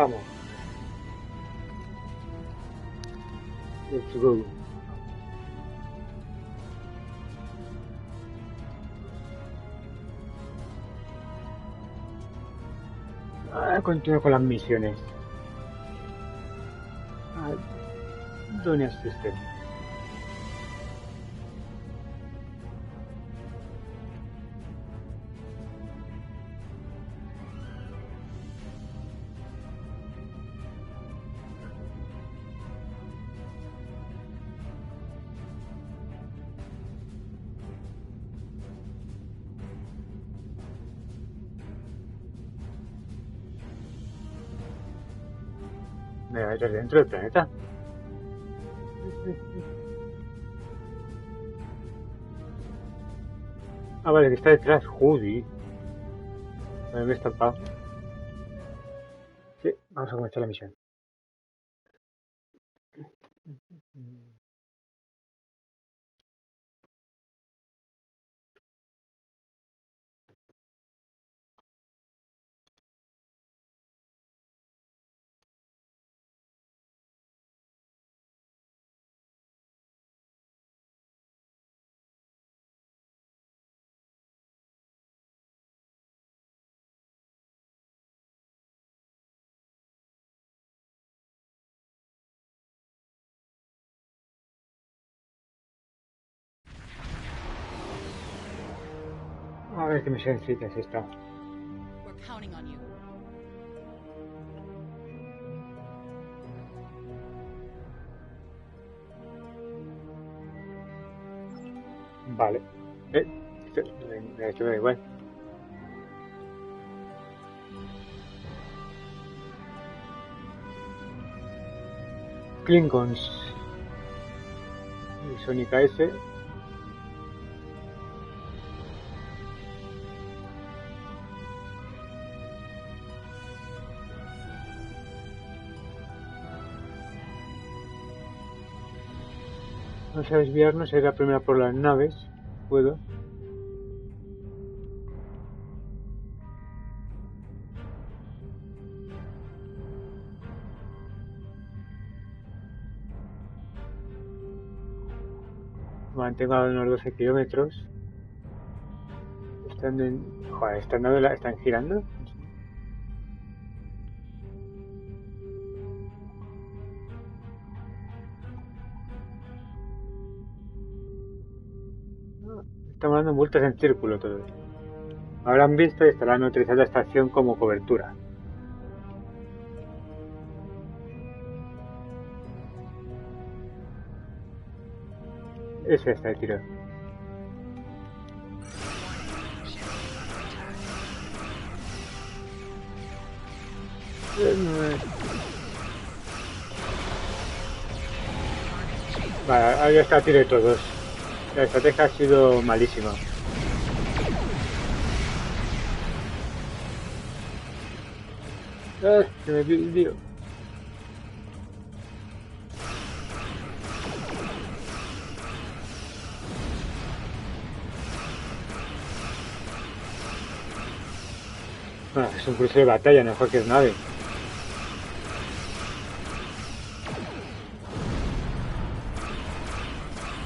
Vamos. Let's go. Continúo con las misiones. ¿Dónde asisten? Me voy a ir dentro del planeta. Ah, vale, que está detrás. Judy. Me he estampado. Sí, vamos a comenzar la misión. A ver qué misioncita es esta. Vale. Esto me da igual. Klingons. Y Sónica S. Vamos a desviarnos, era primero por las naves. Puedo. Mantengo a unos 12 kilómetros. Están en... Joder, ¿estas naves la están girando? Estamos dando vueltas en círculo todo. Habrán visto y estarán utilizando esta acción como cobertura. Es esta de tiro. Vale, ahí está, tiro de todos. La estrategia ha sido malísima. Se me dio. Bueno, es un cruce de batalla, mejor que es nave.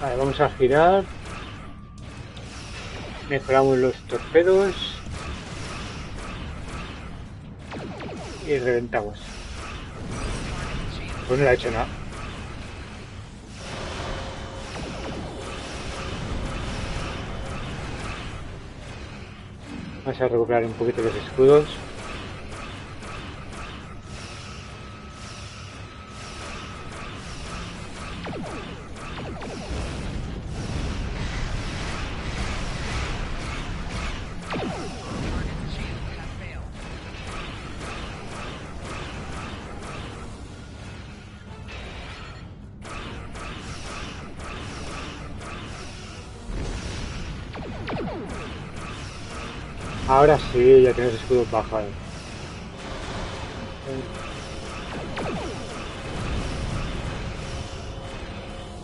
Vale, vamos a girar. Mejoramos los torpedos. Y reventamos. Pues no le ha hecho nada. Vamos a recuperar un poquito los escudos. Ahora sí, ya tienes escudo bajado.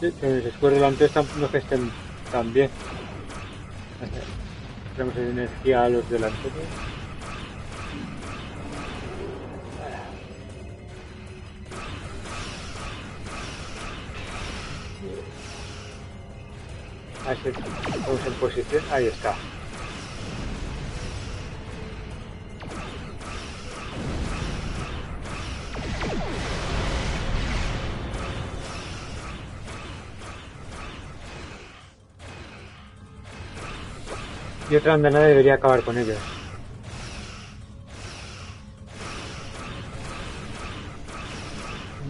Sí, que los escudos delanteros no que estén tan bien. Tenemos energía a los delanteros. A ver si estamos en posición. Ahí está. Y otra andanada debería acabar con ellos.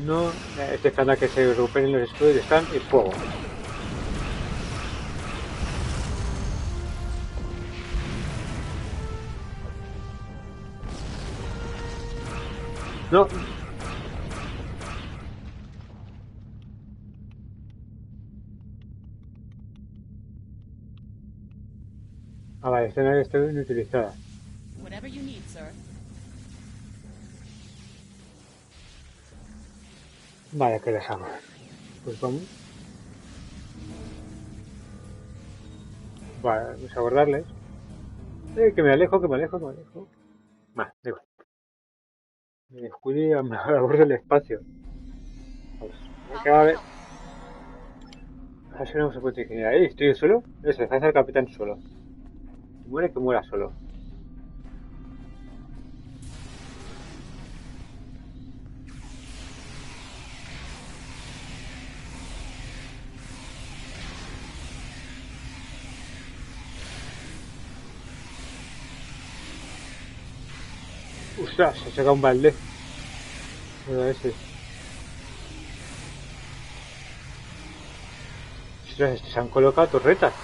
No, este estándar que se recuperen los escudos están y fuego. No. Ah, vale, esta nave está inutilizada. Vale, que dejamos. Pues vamos. Vale, vamos a abordarles. Que me alejo, que me alejo, que me alejo. Vale, da igual. Me descuide a abordo el espacio. Vamos. ¿Qué va a ver? Así no se puede ingeniar. ¿Estoy yo solo? Eso, deja al capitán solo. Si muere, que muera solo. ¡Ostras! Se saca un balde. Bueno, ese. ¡Ostras! Se han colocado torretas.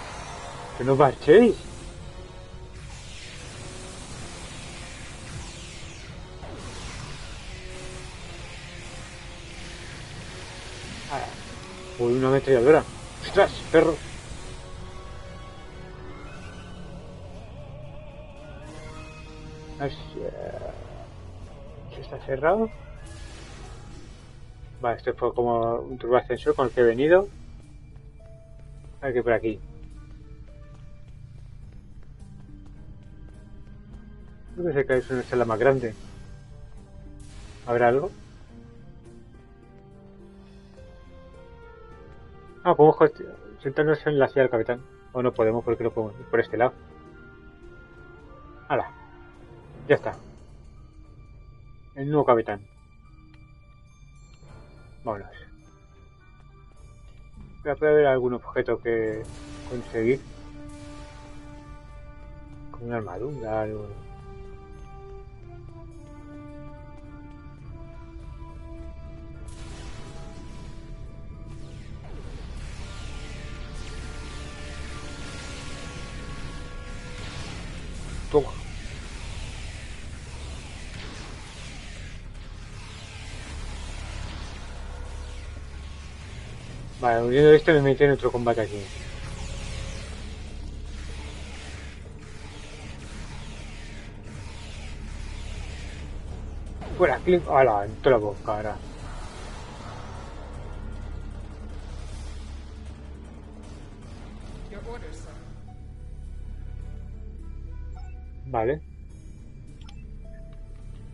¡Que no marchéis! Uy, una ametralladora. ¡Ostras, perro! ¿Se está cerrado? Vale, esto fue como un turbo ascensor con el que he venido. A ver qué por aquí. Creo que se cae una sala más grande. ¿Habrá algo? Ah, podemos sentarnos en la silla del capitán. O no podemos porque no podemos ir por este lado. ¡Hala! Ya está. El nuevo capitán. Vámonos. Puede haber algún objeto que conseguir. Como una armadura, algo. Toma. Vale, uniendo esto me metí en otro combate aquí. Fuera, clic. ¡Hala! En toda la boca ahora. Vale.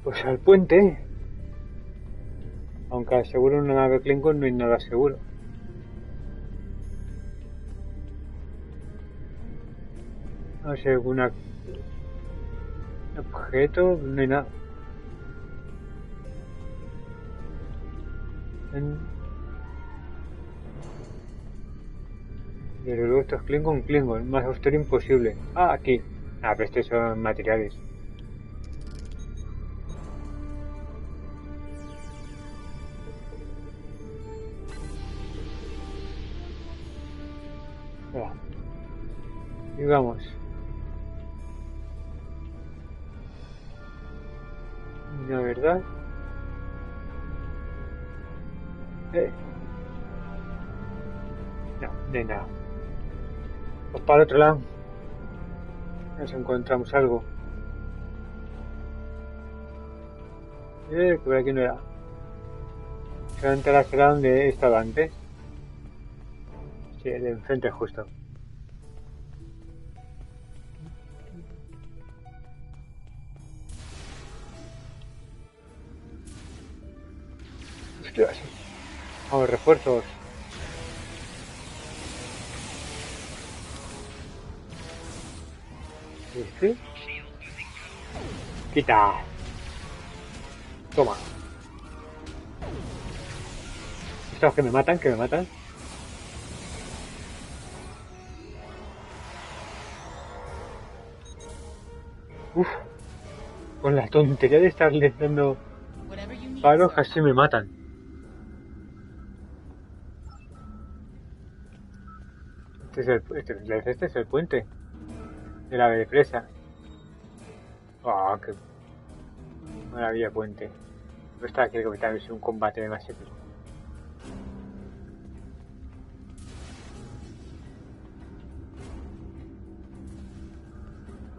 Pues al puente. Aunque aseguro una nave Klingon no hay nada seguro. No sé, algún objeto, no hay nada. Pero luego estos Klingon, más austero imposible. Ah, aquí. Ah, pero estos son materiales. Ah. Y vamos. La verdad. No, no hay nada. Pues para el otro lado. Nos encontramos algo. Que por aquí no era. Solamente la será donde he estado antes. Sí, el de enfrente justo. Hostias. Vamos, refuerzos. ¿Este? ¡Quita! Toma. Estos que me matan, Uf. Con la tontería de estarles dando palos casi me matan. Este es el puente de la Ave de Fresa. ¡Ah, qué maravilla puente! No está aquí el capitán, es un combate más épico.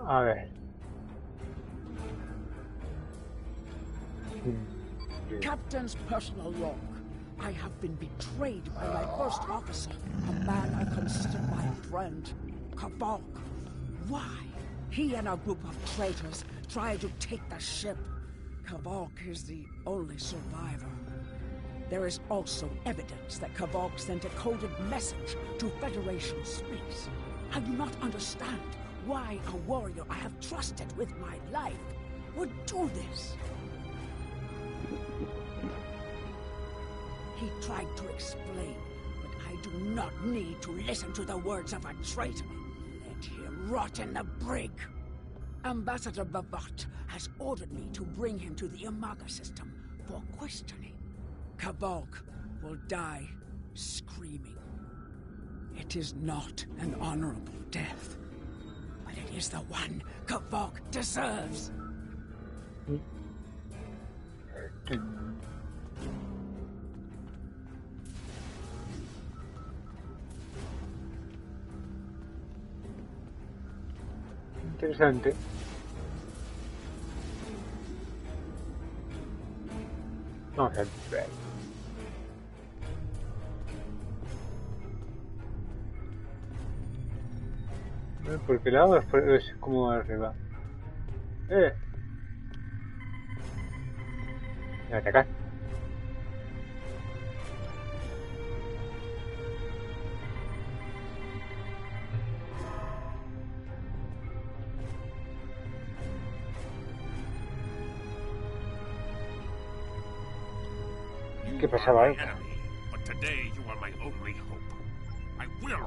A ver. Captain's personal log. I have been betrayed by my first officer, a man I considered my friend, Kavok. Why? He and a group of traitors tried to take the ship. Kavok is the only survivor. There is also evidence that Kavok sent a coded message to Federation space. I do not understand why a warrior I have trusted with my life would do this. He tried to explain, but I do not need to listen to the words of a traitor. Let him rot in the brig. Ambassador Bavat has ordered me to bring him to the Imaga system for questioning. Kavok will die screaming. It is not an honorable death, but it is the one Kavok deserves. Interesante. Vamos a ver. Porque el lado es como arriba. Voy a atacar. ¿Qué pasaba ahí?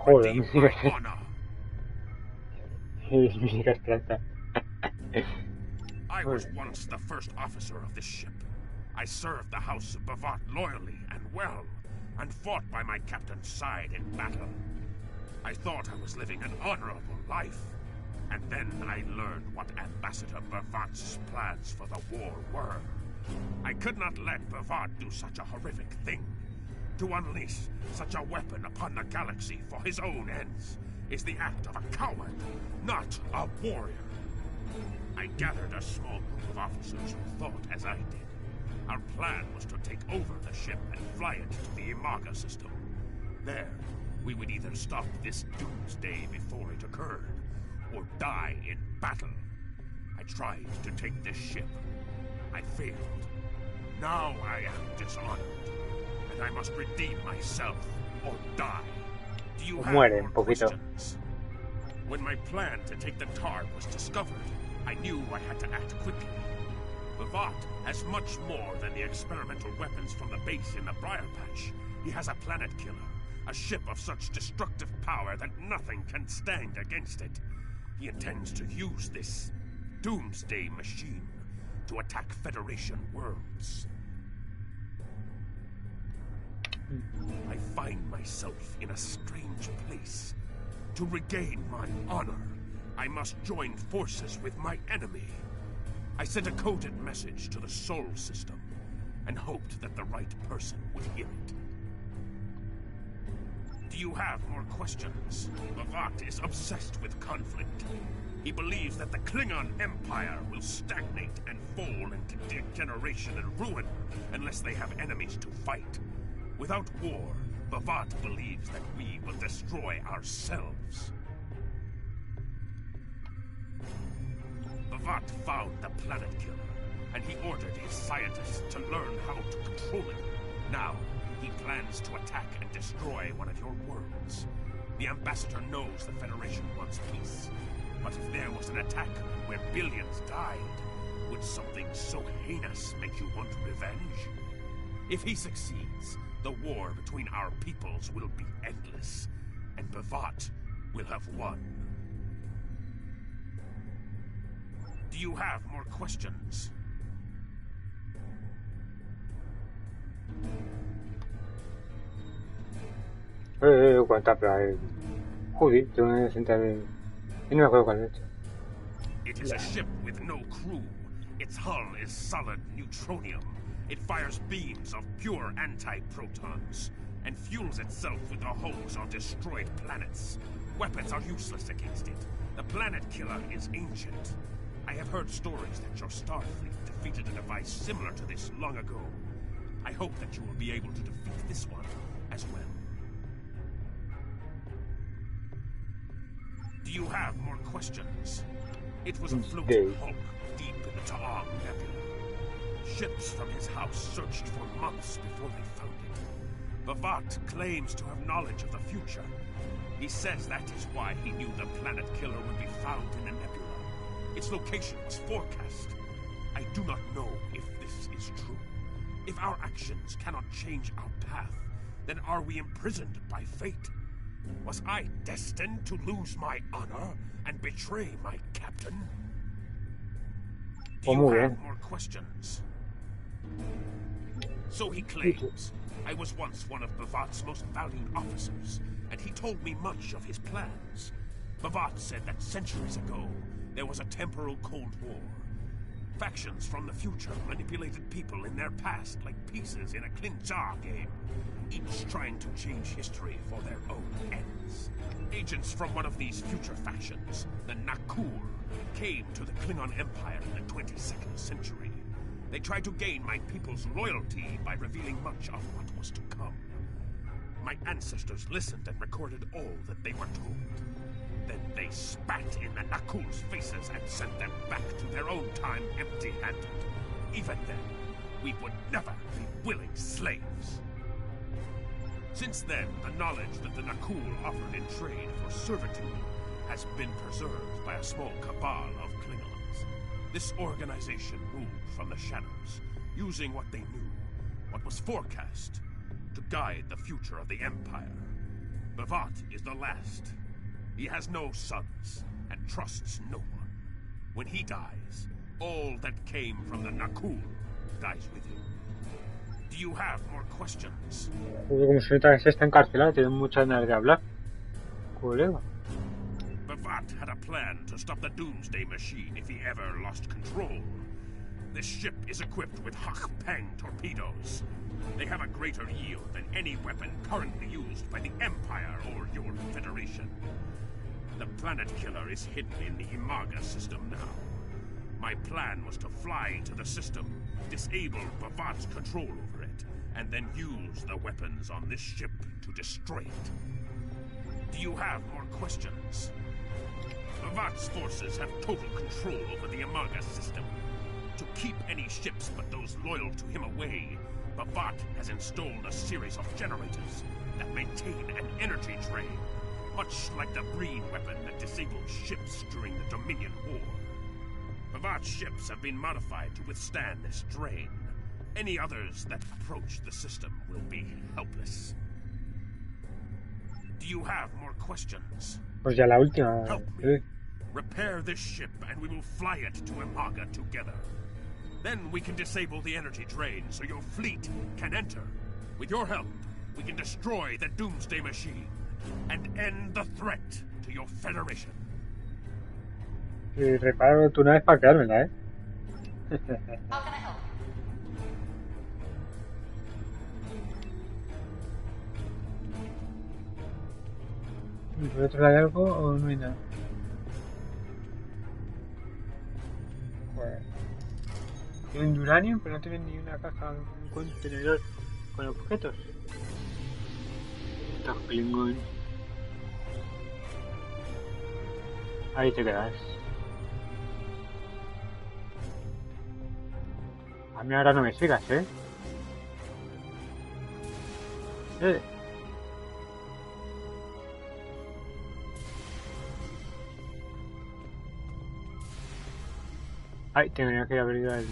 Joder, mi esperanza. I was once the first officer of this ship. I served the house of Bavat loyally and well, and fought by my captain's side in battle. I thought I was living an honorable life, and then I learned what Ambassador Bavat's plans for the war were. I could not let Bavat do such a horrific thing. To unleash such a weapon upon the galaxy for his own ends is the act of a coward, not a warrior. I gathered a small group of officers who thought as I did. Our plan was to take over the ship and fly it to the Imaga system. There, we would either stop this doomsday before it occurred, or die in battle. I tried to take this ship. I failed. Now I am dishonored, and I must redeem myself or die. Do you have more questions? When my plan to take the Tar was discovered, I knew I had to act quickly. Bavat has much more than the experimental weapons from the base in the Briar Patch. He has a planet killer, a ship of such destructive power that nothing can stand against it. He intends to use this doomsday machine to attack Federation worlds. I find myself in a strange place. To regain my honor, I must join forces with my enemy. I sent a coded message to the Sol system and hoped that the right person would hear it. Do you have more questions? Bavat is obsessed with conflict. He believes that the Klingon Empire will stagnate and fall into degeneration and ruin unless they have enemies to fight. Without war, Bavat believes that we will destroy ourselves. Bavat found the planet killer, and he ordered his scientists to learn how to control it. Now, he plans to attack and destroy one of your worlds. The Ambassador knows the Federation wants peace. But if there was an attack where billions died, would something so heinous make you want revenge? If he succeeds, the war between our peoples will be endless, and Bavat will have won. Do you have more questions? Cuánta playa. Joder, tengo que sentar en... No me acuerdo cuál es. It is a ship with no crew. Its hull is solid neutronium. It fires beams of pure anti-protons and fuels itself with the hulls of destroyed planets. Weapons are useless against it. The planet killer is ancient. I have heard stories that your Starfleet defeated a device similar to this long ago. I hope that you will be able to defeat this one as well. Do you have more questions? It was a floating hulk deep in the Ta'ang Nebula. Ships from his house searched for months before they found it. Bavat claims to have knowledge of the future. He says that is why he knew the planet killer would be found in the nebula. Its location was forecast. I do not know if this is true. If our actions cannot change our path, then are we imprisoned by fate? Was I destined to lose my honor and betray my captain? Do you have more questions? So he claims. I was once one of Bavat's most valued officers, and he told me much of his plans. Bavat said that centuries ago, there was a temporal Cold War. Factions from the future manipulated people in their past like pieces in a Klingon game, each trying to change history for their own ends. Agents from one of these future factions, the Nakul, came to the Klingon Empire in the 22nd century. They tried to gain my people's loyalty by revealing much of what was to come. My ancestors listened and recorded all that they were told. Then they spat in the Nakul's faces and sent them back to their own time empty-handed. Even then, we would never be willing slaves. Since then, the knowledge that the Nakul offered in trade for servitude has been preserved by a small cabal of Klingons. This organization ruled from the shadows, using what they knew, what was forecast, to guide the future of the Empire. Bavat is the last. He has no sons, and trusts no one. When he dies, all that came from the Nakul dies with him. Do you have more questions? Como se nota que se está encarcelado, tiene muchas ganas de hablar. Colega. Bavat had a plan to stop the Doomsday Machine if he ever lost control. This ship is equipped with Hak-Pang torpedoes. They have a greater yield than any weapon currently used by the Empire or your Federation. The planet killer is hidden in the Imaga system now. My plan was to fly to the system, disable Bavat's control over it, and then use the weapons on this ship to destroy it. Do you have more questions? Bavat's forces have total control over the Imaga system. To keep any ships but those loyal to him away, Bavat has installed a series of generators that maintain an energy drain, much like the Breen weapon that disabled ships during the Dominion War. Bavat's ships have been modified to withstand this drain. Any others that approach the system will be helpless. Do you have more questions? Pues ya la última. Help me. Repair this ship and we will fly it to Imaga together. Then we can disable the energy drain so your fleet can enter. With your help, we can destroy the Doomsday Machine and end the threat to your Federation. Reparo tu nave para quedármela, ¿eh? How can I help you? ¿Por otro lado hay algo o no hay nada? Pues... Tienen uranio, pero no tienen ni una caja, un contenedor con objetos. Estos Kingon. Ahí te quedas. A mí ahora no me sigas, ¿eh? Ay, tendría que haber ido al...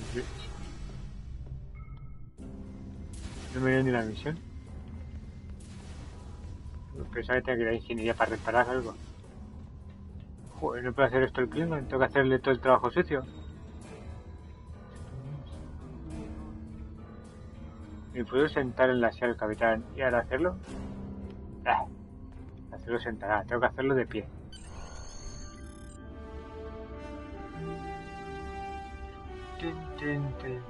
No me dio ni la misión. Pensaba que tenía que ir a ingeniería para reparar algo. Joder, no puedo hacer esto el Klingon, tengo que hacerle todo el trabajo sucio. ¿Me puedo sentar en la silla del capitán y ahora hacerlo? Ah, hacerlo sentará, tengo que hacerlo de pie.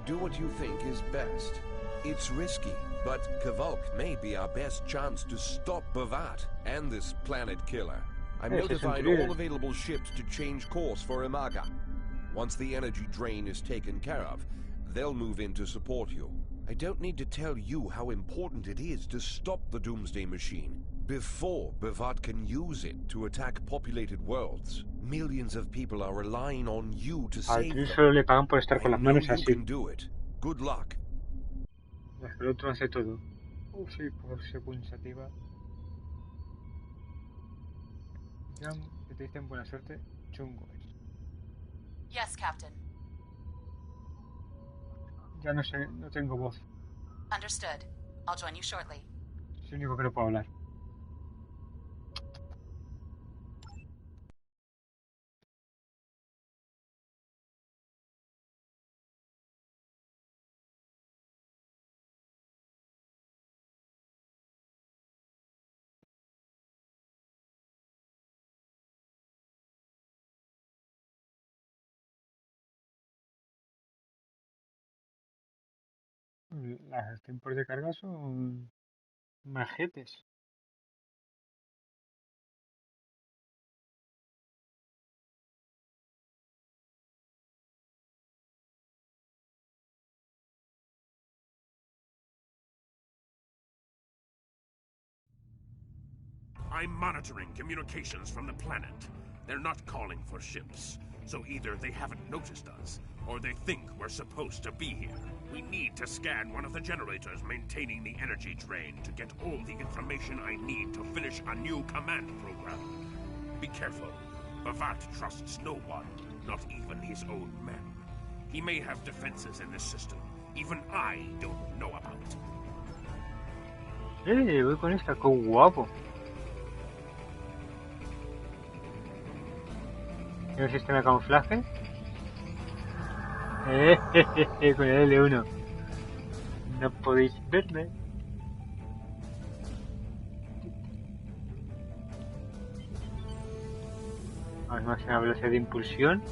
Do what you think is best. It's risky, but Kavok may be our best chance to stop Bavat and this planet killer. I'm notifying all available ships to change course for Imaga. Once the energy drain is taken care of, they'll move in to support you. I don't need to tell you how important it is to stop the Doomsday Machine before Bavat can use it to attack populated worlds. Millions of people are relying on you to save them. Solo le pagan por estar con las manos así. You can do it. Good luck. El otro hace todo. Sí, por secuenciativa. Ya, que te dicen buena suerte, chungo. Yes, Captain. Ya no sé, no tengo voz. Understood. I'll join you shortly. Es lo único que no puedo hablar. Los tiempos de carga son majetes. I'm monitoring communications from the planet. They're not calling for ships, so either they haven't noticed us, or they think we're supposed to be here. We need to scan one of the generators maintaining the energy drain to get all the information I need to finish a new command program. Be careful. Bavat trusts no one, not even his own men. He may have defenses in this system even I don't know about. Voy con esta, qué guapo. ¿Tiene un sistema de camuflaje? Con el L1. No podéis verme. Vamos a máxima velocidad de impulsión.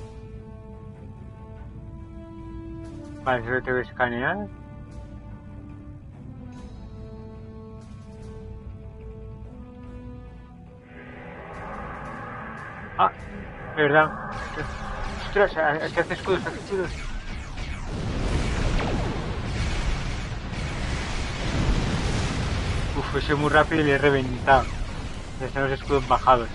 Vale, eso tengo que escanear. Ah, verdad. Ostras, que hace escudos, hace escudos. Uf, soy muy rápido y le he reventado. Ya están los escudos bajados.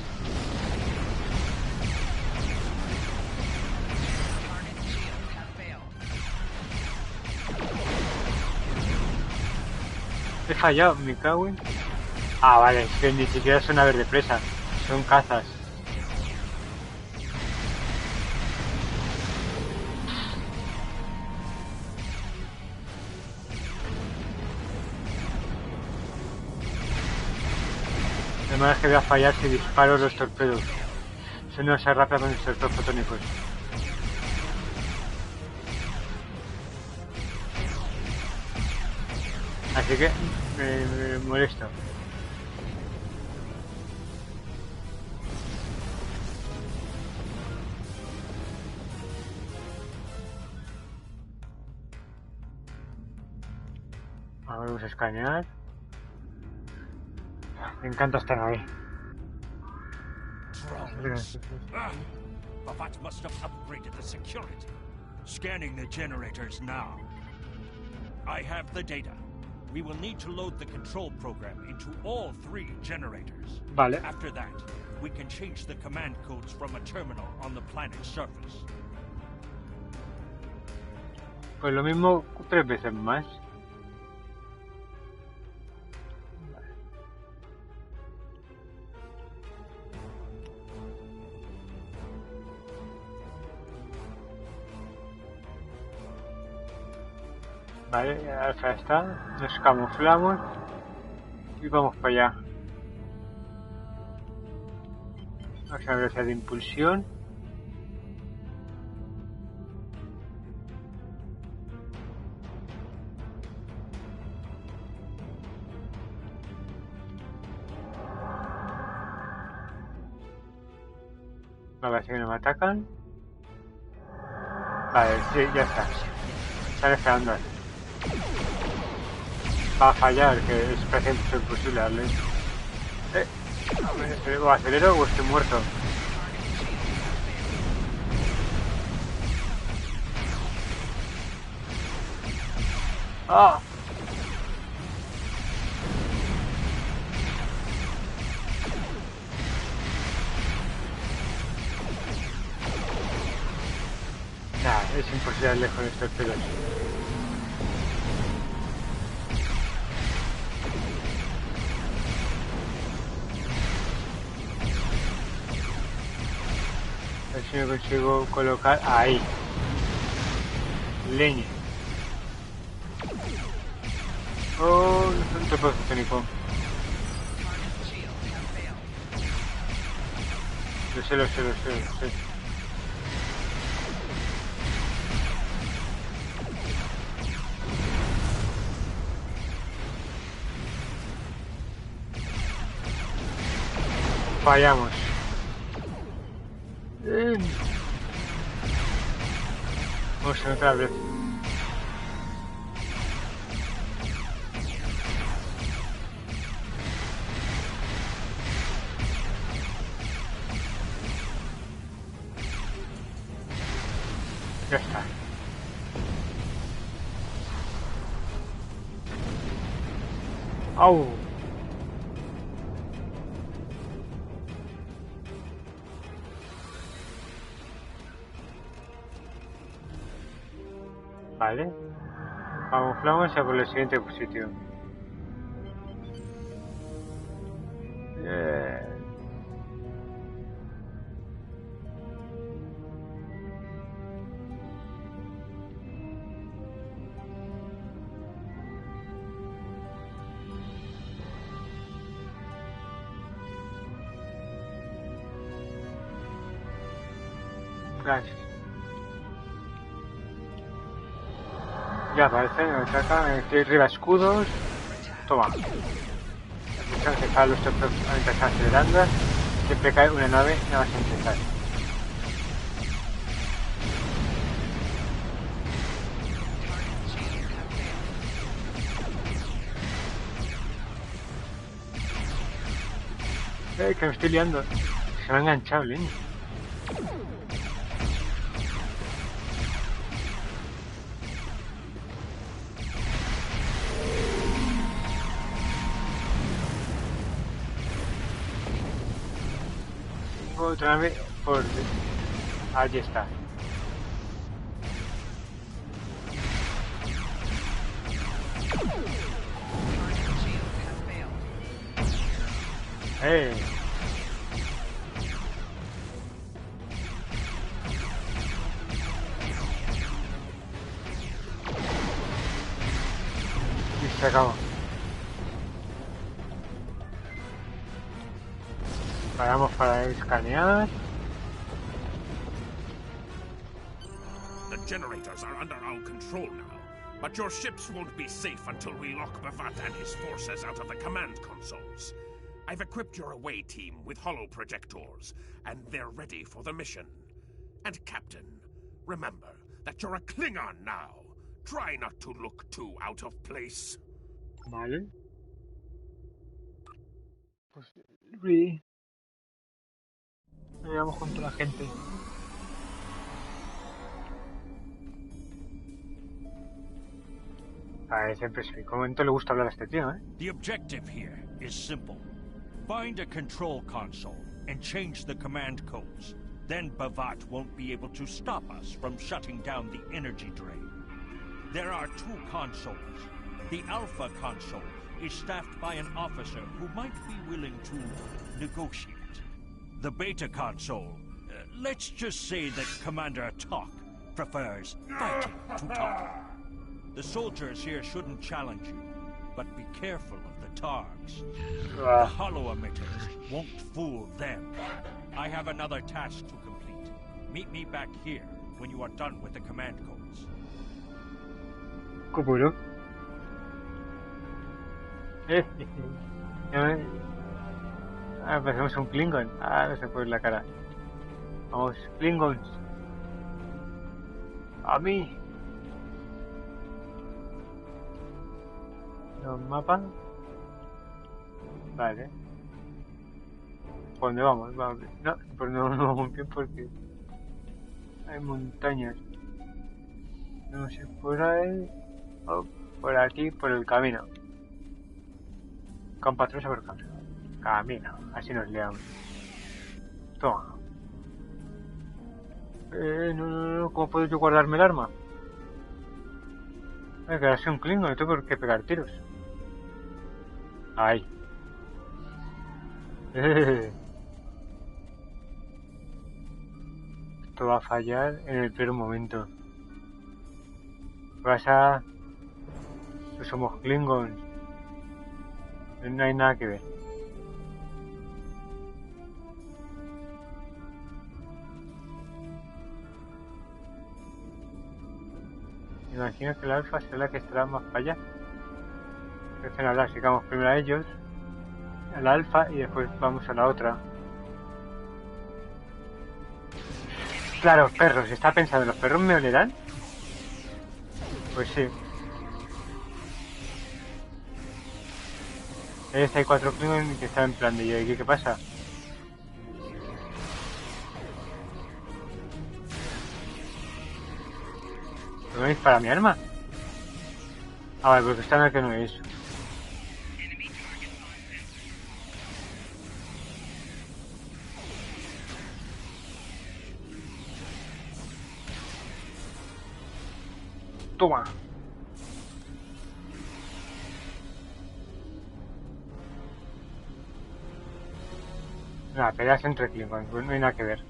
He fallado, me cago en... Ah, vale, es que ni siquiera son aves de presa, son cazas. De manera que voy a fallar si disparo los torpedos. Eso no se rápido con los torpedos fotónicos. Así que me molesto. Ahora vamos a escanear. Me encanta esta nave. Bavat must have upgraded the security. Scanning the generators now. I have the data. We will need to load the control program into all 3 generators. Vale. After that, we can change the command codes from a terminal on the planet's surface. Pues lo mismo 3 veces más. Vale, Alfa está. Nos camuflamos y vamos para allá. Máxima velocidad de impulsión. Vale, así que no me atacan. Vale, sí, ya está. Están esperando. Va a fallar, que es prácticamente imposible darle. O acelero o estoy muerto. ¡Ah! Nah, es imposible darle con estos pelos. A ver si me consigo colocar ahí. Leña. Oh, no te puedo técnico. Lo sé. Fallamos. Vamos a otra vez. Ya está. ¡Au! Vale. Camuflamos a por el siguiente sitio. Gracias. Ya aparece, me ataca, estoy arriba escudos. Toma. Pensamos que estaba los trofeos acelerando. Siempre cae una nave nada más empezar. Que me estoy liando. Se me ha enganchado el leño. Otra vez por... Allí está. Y se acabó. Paramos para escanear. The generators are under our control now, but your ships won't be safe until we lock Bavat and his forces out of the command consoles. I've equipped your away team with holo projectors, and they're ready for the mission. And Captain, remember that you're a Klingon now. Try not to look too out of place. Vale. Pues sí. Vamos junto a la gente. Siempre es mi momento le gusta hablar a este tío, ¿eh? The objective here is simple. Find a control console and change the command codes. Then Bavat won't be able to stop us from shutting down the energy drain. There are two consoles. The Alpha console is staffed by an officer who might be willing to negotiate. The Beta console, let's just say that Commander Talk prefers fighting to talk. The soldiers here shouldn't challenge you, but be careful of the Targs. The hollow emitters won't fool them. I have another task to complete. Meet me back here when you are done with the command codes. ¿Cómo no? Parecemos un Klingon. No se puede la cara. Vamos, Klingons. A mí. ¿Los mapas? Vale. ¿Por dónde vamos? No, pues no vamos bien porque hay montañas. No sé, por ahí o por aquí, por el camino. Con patrón sobre camino. Así nos leamos. Toma. No, ¿cómo puedo yo guardarme el arma? Que ahora soy un Klingon, no tengo que pegar tiros. Ahí. Esto va a fallar en el peor momento. Pasa. No somos Klingons. No hay nada que ver. Me imagino que la alfa será la que estará más para allá. Prefiero hablar, sigamos primero a ellos, a la alfa y después vamos a la otra. Claro, perros, está pensando, ¿los perros me olerán? Pues sí. Hay 4 Klingon que están en plan de ¿y qué pasa? ¿No me dispara mi arma? Ah, vale, porque está en el que no es. Toma. Nada, peleas entre Kingon, pues no hay nada que ver.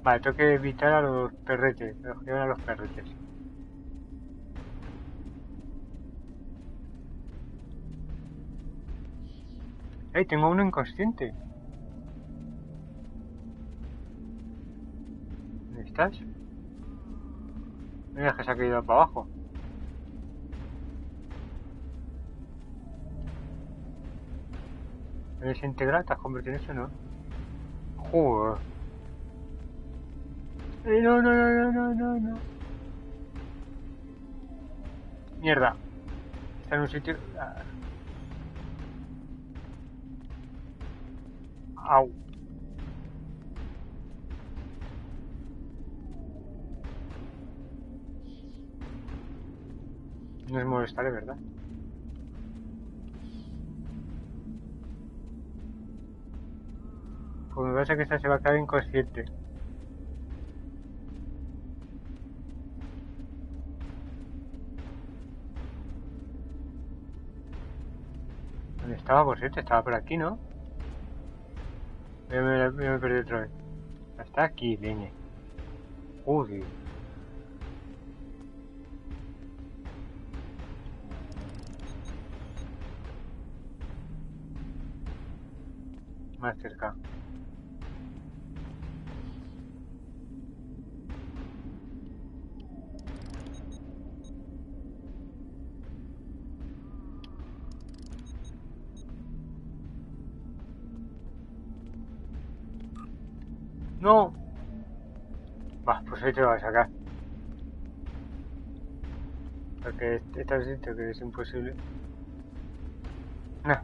Vale, tengo que evitar a los perretes, los que llevan a los perretes. ¡Ey, tengo uno inconsciente! ¿Dónde estás? Mira que se ha caído para abajo. ¿Eres integral? ¿Te has convertido en eso, no? ¡Joder! No. Mierda. Está en un sitio... Au. No es molestar, ¿verdad? Pues me parece que esta se va a quedar inconsciente. ¿Dónde estaba, por cierto? Estaba por aquí, ¿no? Me perdí otra vez. Está aquí, leñe. Joder. Más cerca. No. Va, pues ahí te lo voy a sacar. Porque está el sitio que es imposible. Nah,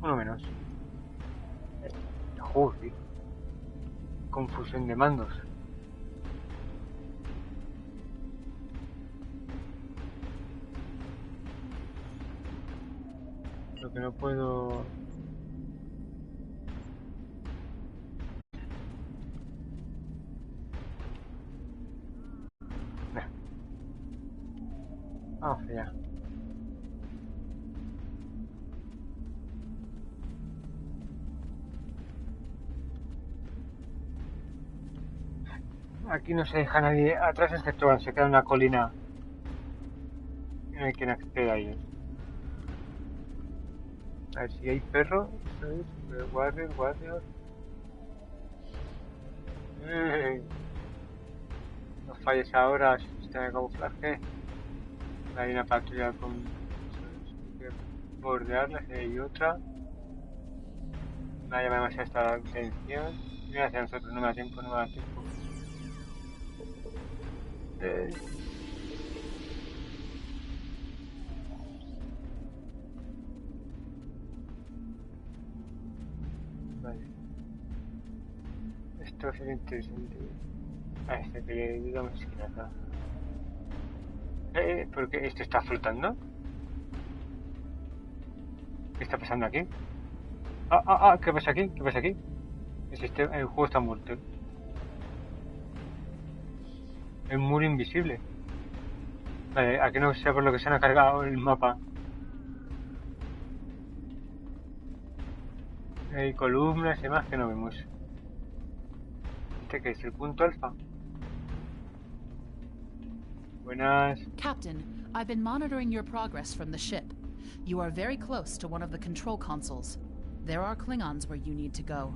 uno menos. Joder. Confusión de mandos. Lo que no puedo... Vamos allá. Aquí no se deja nadie atrás excepto cuando se queda en una colina y no hay quien acceda a ellos. A ver si hay perro. Guardias. No falles ahora, sistema de camuflaje. Hay una patrulla con que bordearla, si hay otra. No llama demasiado esta atención. Mira hacia nosotros, no me da tiempo. Vale. Esto sería interesante. A este que le digamos que acá. ¿Por qué esto está flotando? ¿Qué está pasando aquí? ¿Qué pasa aquí? El juego está muerto. El muro invisible. Vale, aquí no sé por lo que se han cargado el mapa. Hay columnas y demás que no vemos. ¿Este qué es? ¿El punto alfa? Buenas. Captain, I've been monitoring your progress from the ship. You are very close to one of the control consoles. There are Klingons where you need to go.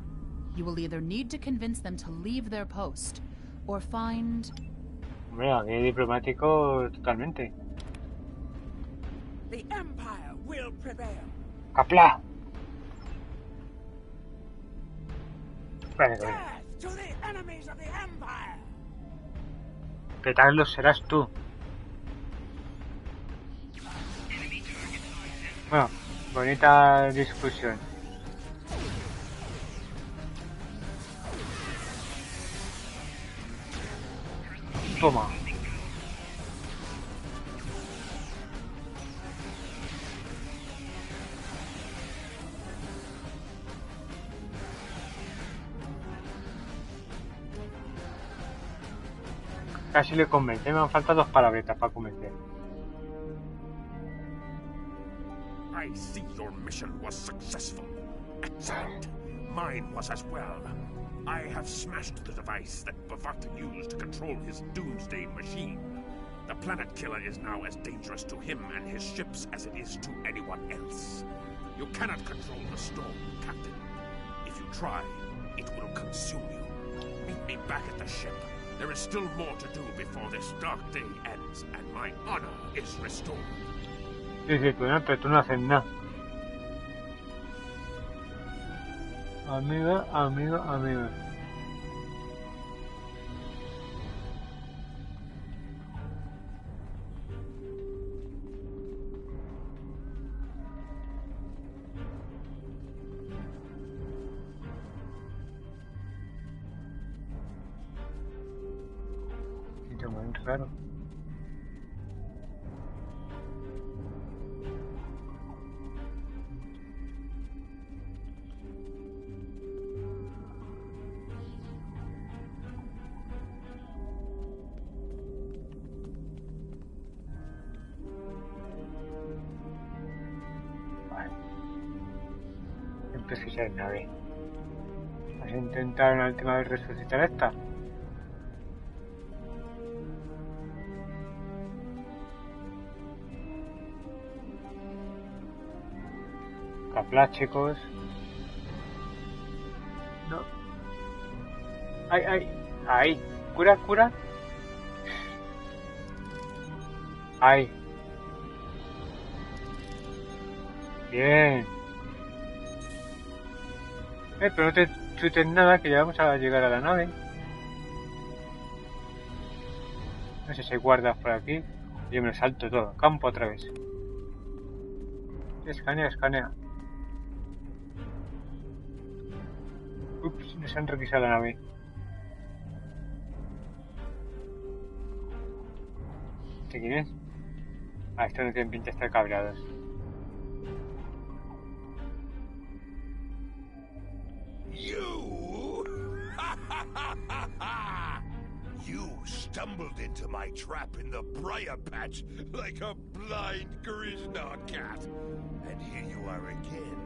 You will either need to convince them to leave their post, or find... Hombre, aquí diplomático totalmente. The Empire will prevail. ¡Capla! Vale. Death to the enemies of the Empire. Petarlo serás tú. Bueno, bonita discusión. Toma. Casi le convence, me han faltado 2 palabretas para convencer. I see your mission was successful. Excellent. Mine was as well. I have smashed the device that Bovat used to control his doomsday machine. The planet killer is now as dangerous to him and his ships as it is to anyone else. You cannot control the storm, Captain. If you try, it will consume you. Meet me back at the ship. There is still more to do before this dark day ends and my honor is restored. Sí, pero tú no haces nada. Amiga. Sitio muy raro. Precisa nave. ¿Has intentado una última vez resucitar esta? Capla, chicos. No. Ay. Cura. Ay. Bien. Pero no te chutes nada, que ya vamos a llegar a la nave. No sé si hay guardas por aquí. Yo me lo salto todo. Campo otra vez. Escanea. Ups, nos han requisado la nave. ¿Este quién es? Esto no tiene pinta de estar cabreados. You stumbled into my trap in the briar patch like a blind Grishna cat. And here you are again,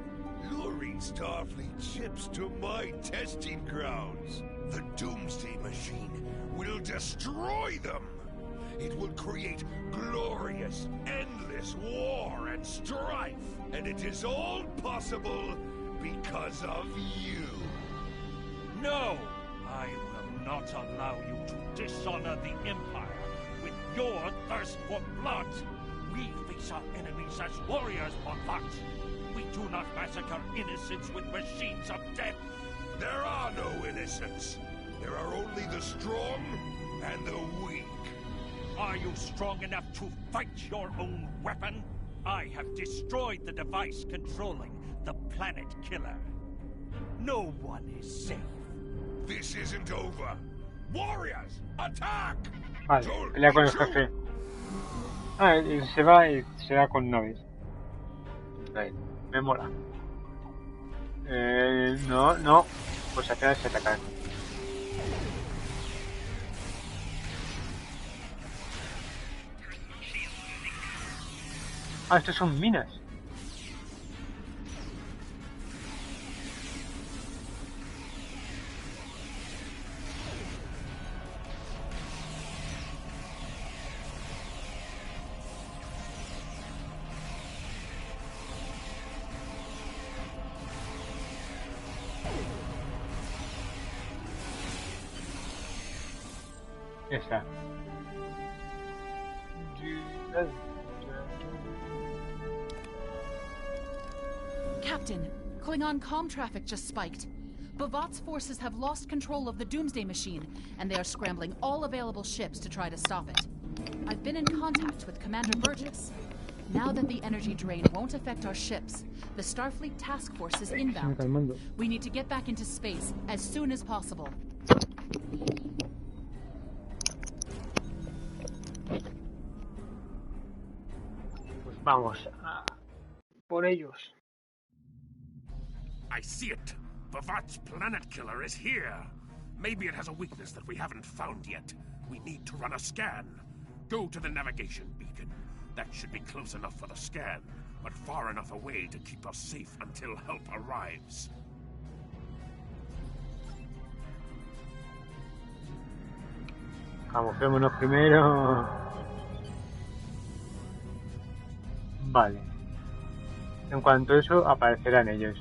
luring Starfleet ships to my testing grounds. The Doomsday Machine will destroy them. It will create glorious, endless war and strife. And it is all possible because of you. No! I will not allow you to dishonor the Empire with your thirst for blood. We face our enemies as warriors, Bonfat. We do not massacre innocents with machines of death. There are no innocents. There are only the strong and the weak. Are you strong enough to fight your own weapon? I have destroyed the device controlling the planet killer. No one is safe. This isn't over. Warriors, attack! Vale, pelea con el jefe. Ah, y se va con naves. Ahí, me mola. No. Pues apenas se atacan. Ah, estos son minas. Esa. Captain, Klingon comm traffic just spiked. Bavat's forces have lost control of the Doomsday Machine, and they are scrambling all available ships to try to stop it. I've been in contact with Commander Burgess. Now that the energy drain won't affect our ships, the Starfleet task force is inbound. We need to get back into space as soon as possible. Pues vamos a por ellos. I see it. Bavat's planet killer is here. Maybe it has a weakness that we haven't found yet. We need to run a scan. Go to the navigation beacon. That should be close enough for the scan, but far enough away to keep us safe until help arrives. Camuflémonos primero. Vale. En cuanto a eso, aparecerán ellos.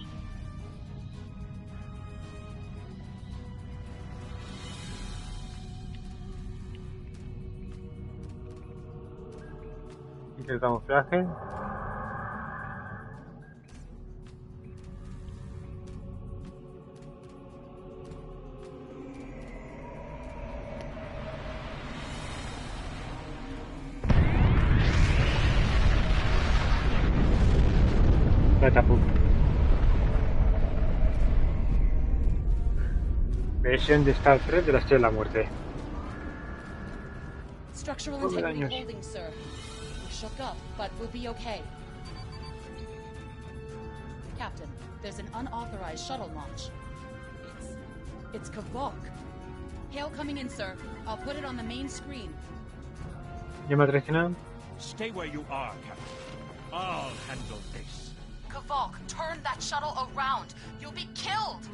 Hice el camuflaje. Versión de Star Trek de la Estrella de la Muerte. Structural integrity holding, sir. We're shook up, but we'll be okay. Captain, there's an unauthorized shuttle launch. It's Kavok. Hail coming in, sir. I'll put it on the main screen. ¿Llama traicionado? Stay where you are, Captain. I'll handle this. Kavok, turn that shuttle around. You'll be killed.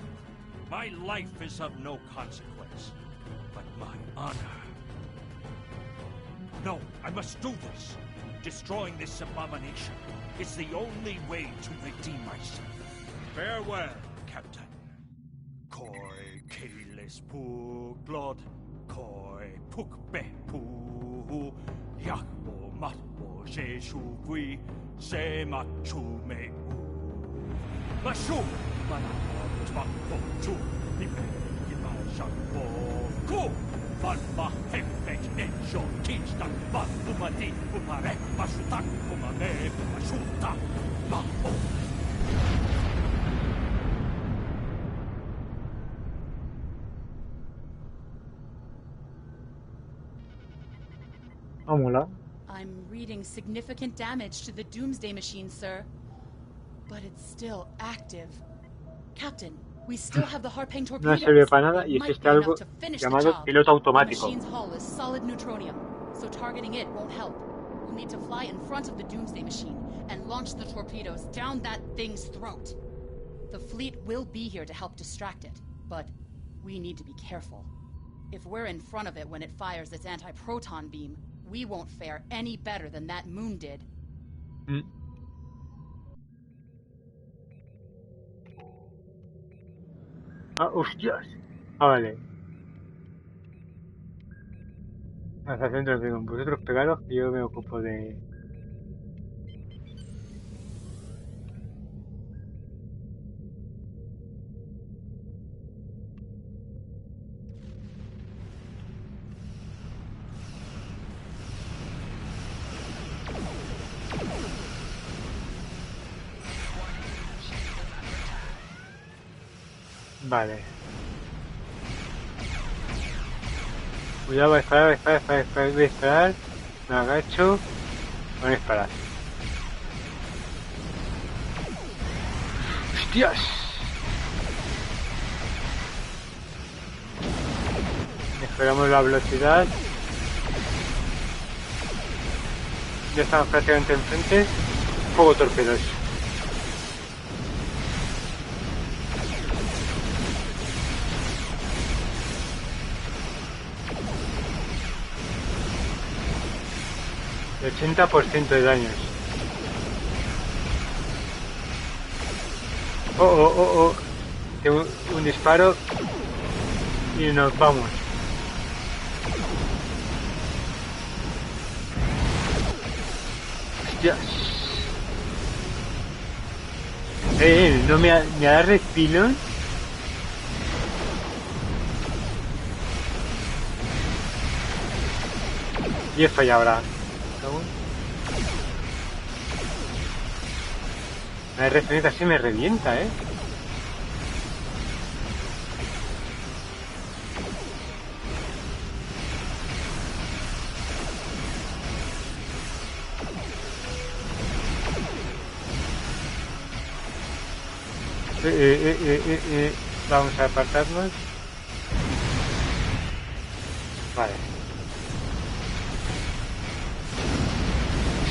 My life is of no consequence, but my honor. No, I must do this. Destroying this abomination is the only way to redeem myself. Farewell, Captain. Koi keles pu glod, koi puk be pu, yakbo matbo jeshu gui, se machu me u. Mashu, manamo twakbo chu, nipe, iba shakbo ku. Valma hempek enjo tista, val umadi umare, masutak umame, masuta, maho. I'm reading significant damage to the Doomsday Machine, sir. But it's still active. Captain, we still have the Harpang torpedoes. No sirve para nada y existe algo llamado piloto automático. The machine's hull is solid neutronium, so targeting it won't help. We'll need to fly in front of the Doomsday Machine and launch the torpedoes down that thing's throat. The fleet will be here to help distract it, but we need to be careful. If we're in front of it when it fires its anti-proton beam, we won't fare any better than that moon did. Ah, hostias. Ah, vale. Hasta el centro de Kingon. Vosotros pegaros y yo me ocupo de... Vale. Cuidado, voy a disparar. Me agacho. Voy a disparar. ¡Hostias! Esperamos la velocidad. Ya estamos prácticamente enfrente. Fuego torpedos. El 80% de daños. Oh. Tengo un disparo y nos vamos. Hostias. No me da respilón. Y he fallado ahora. La RFN casi me revienta, Vamos a apartarnos. Vale.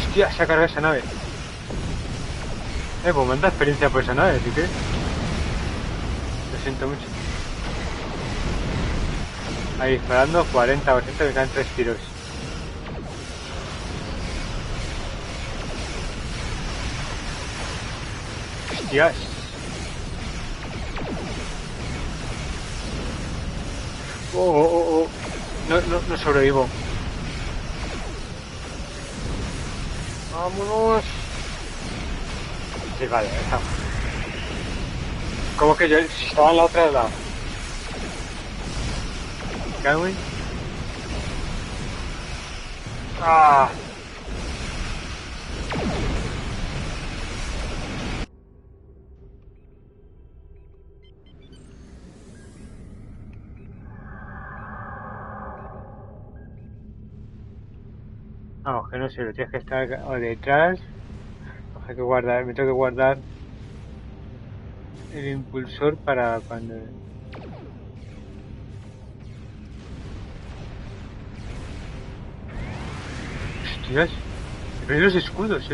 Hostia, se ha cargado esa nave. Pues manda experiencia por esa nave, así que... Lo siento mucho. Ahí disparando, 40%, me caen 3 tiros. Hostias. Oh. No sobrevivo. Vámonos. Sí, vale, estamos. Como que yo si estaba en la otra lado. ¿Cago? Ah. Vamos, que no sé, lo tienes que estar detrás. Hay que guardar, me tengo que guardar el impulsor para cuando... Hostias, me perdí los escudos,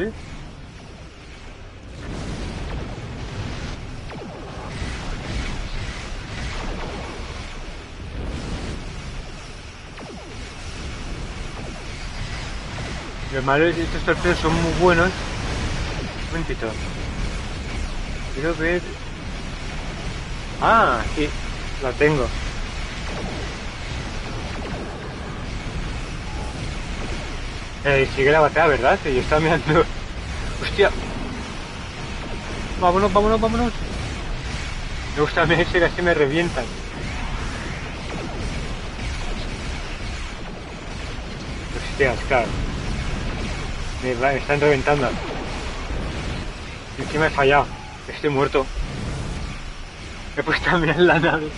Lo malo es que estos torpedos son muy buenos. Un momentito. Quiero ver... Ah, sí, la tengo. Sigue la batalla, ¿verdad? Que yo estaba mirando... ¡Hostia! Vámonos. Me gusta ese que así me revientan. Hostias, claro. Me están reventando. Y encima he fallado. Estoy muerto. Me he puesto a mirar la nave.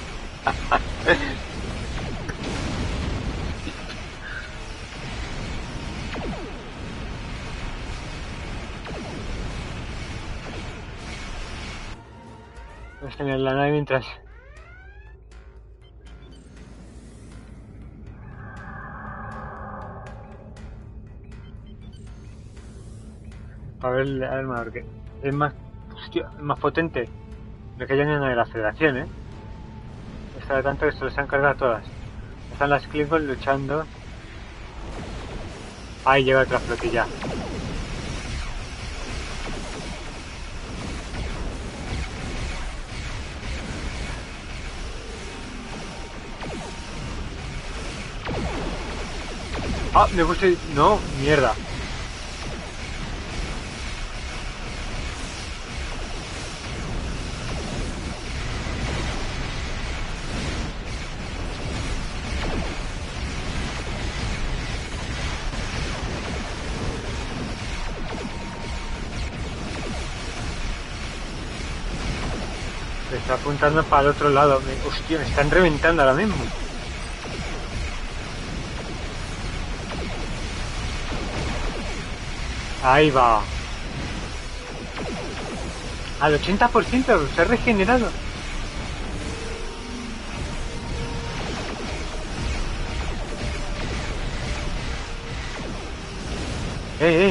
Voy a tener la nave mientras... A ver el arma, porque es más... Hostia, es más potente de que haya una de la Federación, Esta de tanto que se les han cargado todas. Están las Kingon luchando. Ahí llega otra flotilla. Ah, me puse... No, mierda. Me está apuntando para el otro lado. Hostia, me están reventando ahora mismo. Ahí va. Al 80% se ha regenerado.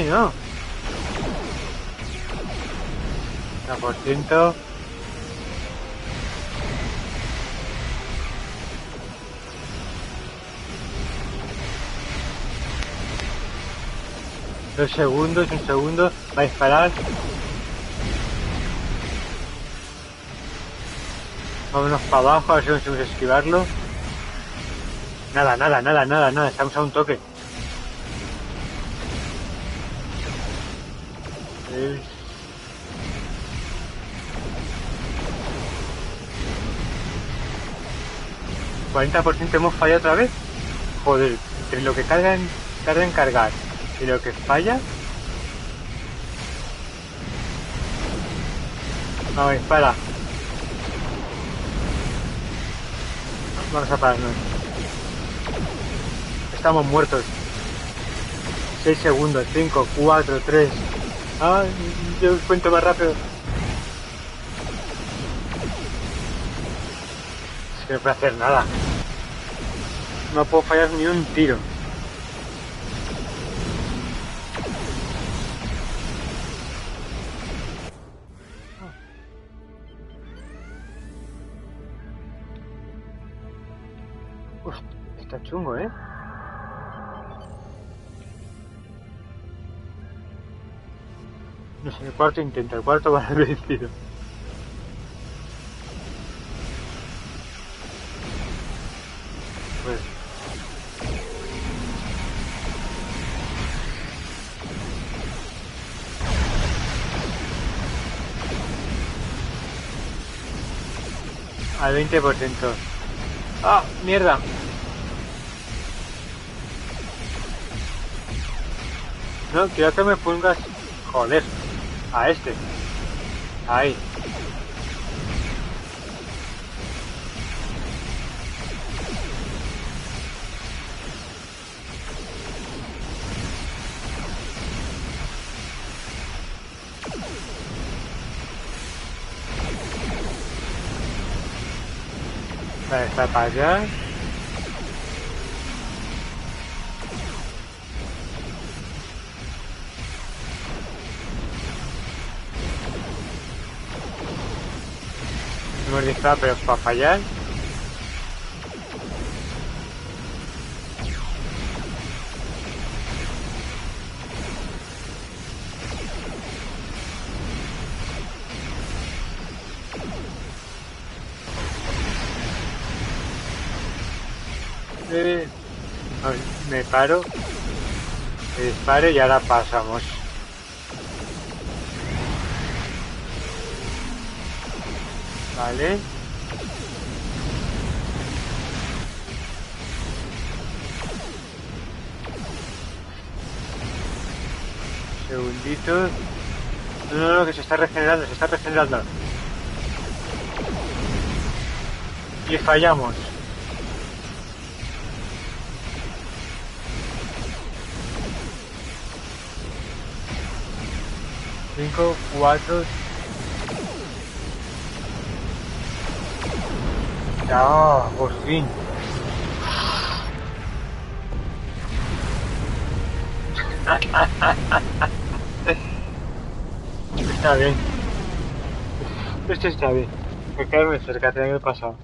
No. 1%. Un segundo, va a disparar. Vámonos para abajo, a ver si conseguimos esquivarlo. Nada, estamos a un toque. ¿40% hemos fallado otra vez? Joder, entre lo que tarda en cargar y lo que falla. Vamos, dispara. Vamos a pararnos. Estamos muertos. 6 segundos, 5, 4, 3. Ah, yo cuento más rápido. Es que no puedo hacer nada. No puedo fallar ni un tiro. Hostia, está chungo, ¿eh? No sé, el cuarto intento, el cuarto va a haber vencido. Pues... al 20%. ¡Ah, mierda! No, quiero que me pongas... Joder, a este. Ahí. Vale, está para allá. Hemos disparado, pero para fallar. A ver, me paro, me dispare y ahora pasamos. Vale. Segunditos. No, que se está regenerando, Y fallamos. Cinco, 4. ¡Ah, por fin! Está bien. Esto está bien. Me quedarme cerca, tenía que pasar.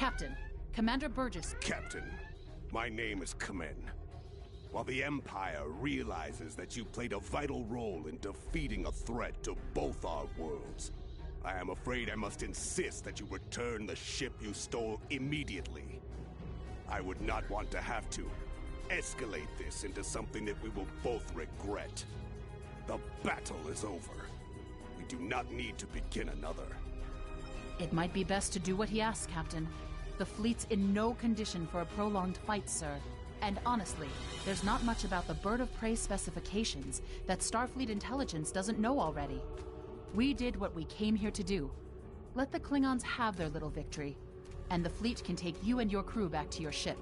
Captain, Commander Burgess. Captain, my name is Kamen. While the Empire realizes that you played a vital role in defeating a threat to both our worlds, I am afraid I must insist that you return the ship you stole immediately. I would not want to have to escalate this into something that we will both regret. The battle is over. We do not need to begin another. It might be best to do what he asks, Captain. The fleet's in no condition for a prolonged fight, sir. And honestly, there's not much about the Bird of Prey specifications that Starfleet intelligence doesn't know already. We did what we came here to do. Let the Klingons have their little victory, and the fleet can take you and your crew back to your ship.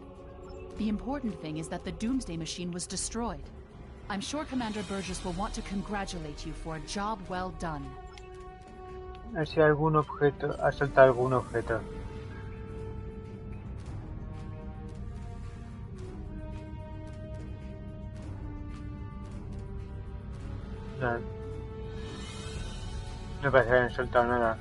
The important thing is that the Doomsday Machine was destroyed. I'm sure Commander Burgess will want to congratulate you for a job well done. A ver si algún objeto, ha soltado algún objeto. No. No parece que hayan soltado nada.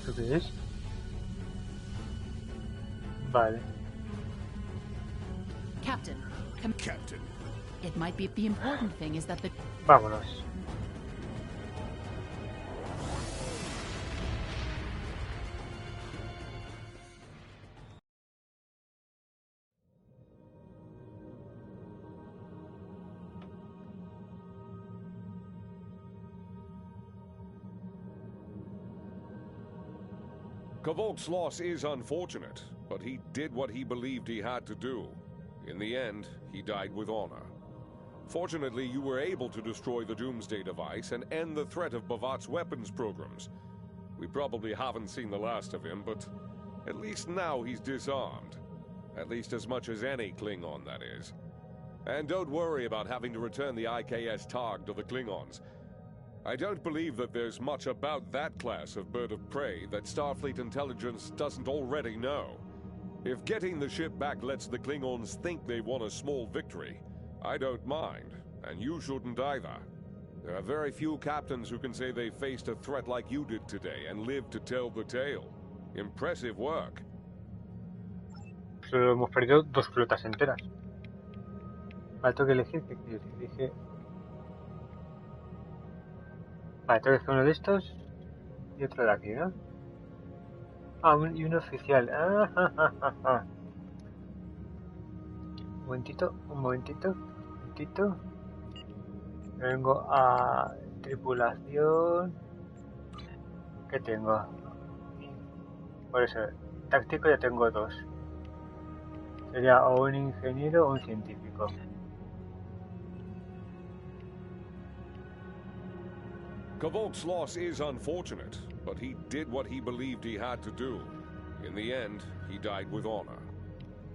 ¿Esto qué es? Vale. Captain, Captain. It might be the important thing is that the... Vámonos. Kavok's loss is unfortunate, but he did what he believed he had to do. In the end, he died with honor. Fortunately, you were able to destroy the Doomsday device and end the threat of Bavat's weapons programs. We probably haven't seen the last of him, but at least now he's disarmed. At least as much as any Klingon, that is. And don't worry about having to return the IKS Targ to the Klingons. I don't believe that there's much about that class of bird of prey that Starfleet intelligence doesn't already know. If getting the ship back lets the Klingons think they won a small victory, I don't mind, and you shouldn't either. There are very few captains who can say they faced a threat like you did today and lived to tell the tale. Impressive work. Solo hemos perdido 2 flotas enteras. Vale, tengo que elegir. ¿Qué quiero elegir? Vale, tengo que elegir uno de estos y otro de aquí, ¿no? Ah, y un oficial. Ah, ja, ja, ja, ja. Un momentito. Vengo a tripulación. ¿Qué tengo? Por eso, táctico ya tengo 2. Sería o un ingeniero o un científico. Kavok's loss is unfortunate, but he did what he believed he had to do. In the end, he died with honor.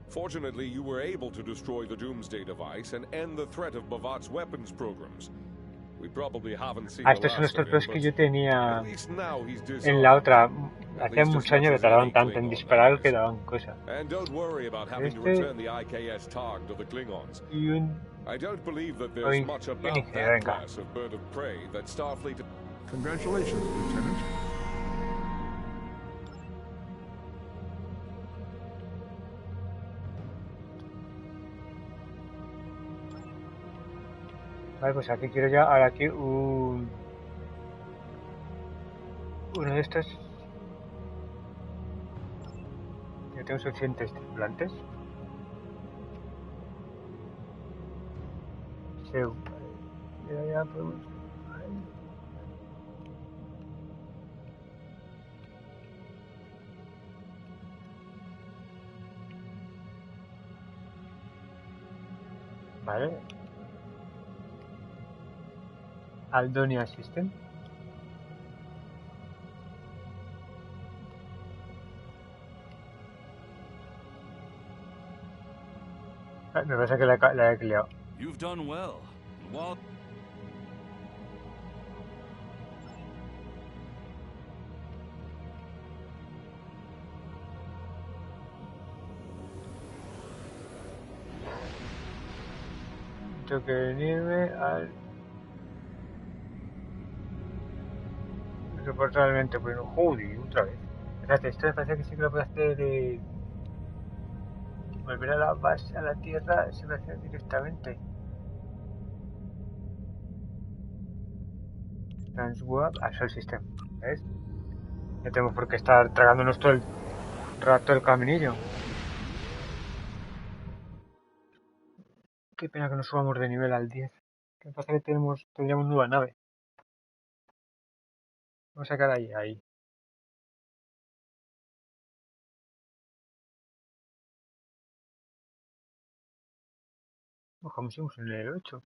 Fortunately, you were able to destroy the Doomsday device and end the threat of Bavat's weapons programs. We probably haven't seen Estos son los torpedos que yo tenía en la otra. Hacía muchos años que tardaban tanto en disparar que daban cosas. Y un ingeniero, venga. Congratulations, Lieutenant. Vale, pues aquí quiero ya, ahora aquí uno de estos. Ya tengo suficientes tripulantes. Ya podemos... Vale. Aldonia System. Me pasa que la he liado. You've done well. Well. tengo que venirme al... Reportar realmente, bueno, Hoodie, otra vez. Fíjate, esto me parece que sí que lo puedo hacer volver a la base, a la Tierra, se me hace directamente. Transwarp al Sol System, ¿ves? No tenemos por qué estar tragándonos todo el rato el caminillo. Qué pena que no subamos de nivel al 10. ¿Qué pasa? Que tendríamos nueva nave. Vamos a sacar ahí. Ojalá somos en el 8.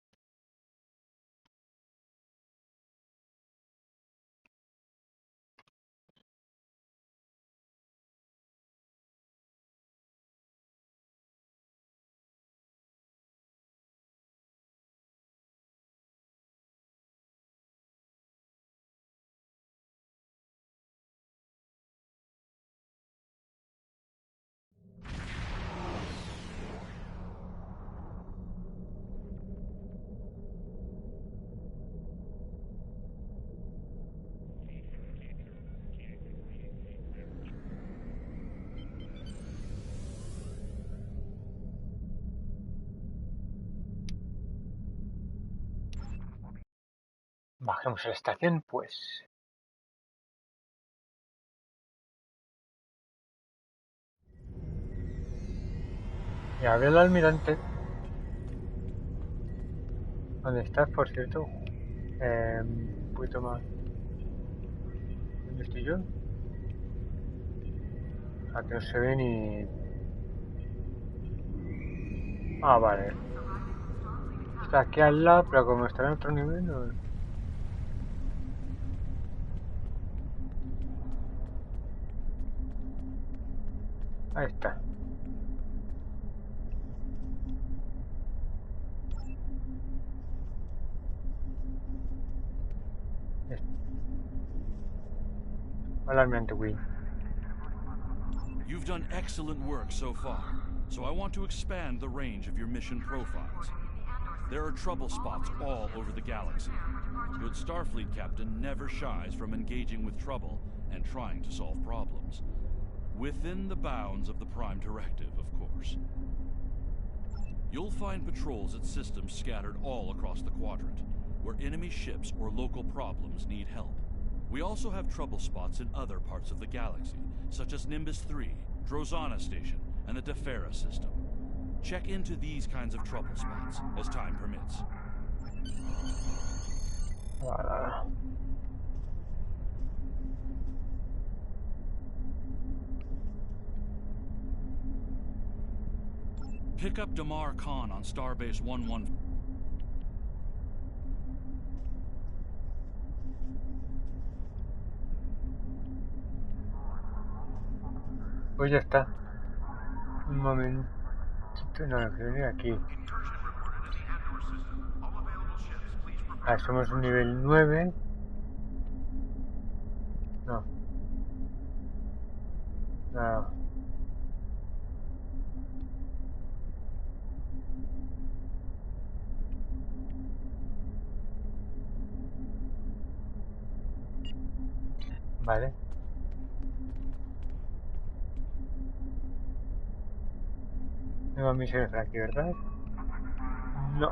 Bajemos a la estación, pues. Y a ver el almirante. ¿Dónde estás, por cierto? Un poquito más. ¿Dónde estoy yo? Aquí no se ve ni... Ah, vale. Está aquí al lado, pero como está en otro nivel, no... Ahí está. Hola, almirante Wynn. You've done excellent work so far, so I want to expand the range of your mission profiles. There are trouble spots all over the galaxy. Good Starfleet captain never shies from engaging with trouble and trying to solve problems. Within the bounds of the Prime Directive, of course. You'll find patrols at systems scattered all across the quadrant, where enemy ships or local problems need help. We also have trouble spots in other parts of the galaxy, such as Nimbus 3, Drozana Station, and the Defera system. Check into these kinds of trouble spots, as time permits. Pick up Damar Khan on Starbase 11. Pues ya está. Un momentito, no, que venir aquí. Ah, somos un nivel 9. No. No. Vale. Nuevas misiones por aquí, ¿verdad? No.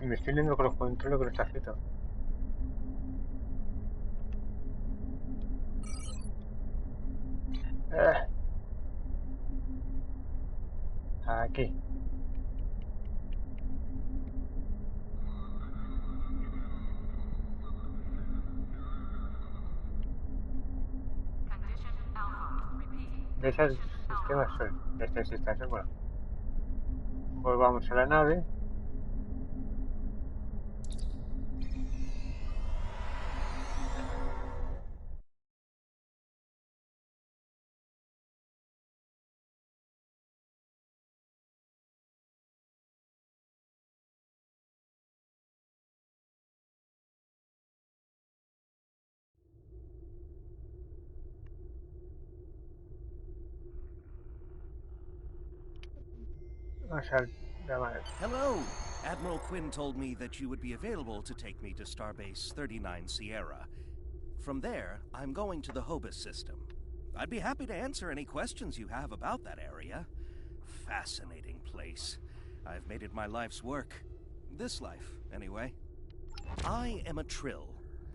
Me estoy leyendo con los controles con esta feta. Aquí. De esos sistemas son. Este es sistema, bueno. Volvamos a la nave. Vamos a llamar. Hello! Admiral Quinn told me that you would be available to take me to Starbase 39 Sierra. From there, I'm going to the Hobus system. I'd be happy to answer any questions you have about that area. Fascinating place. I've made it my life's work. This life, anyway. I am a Trill.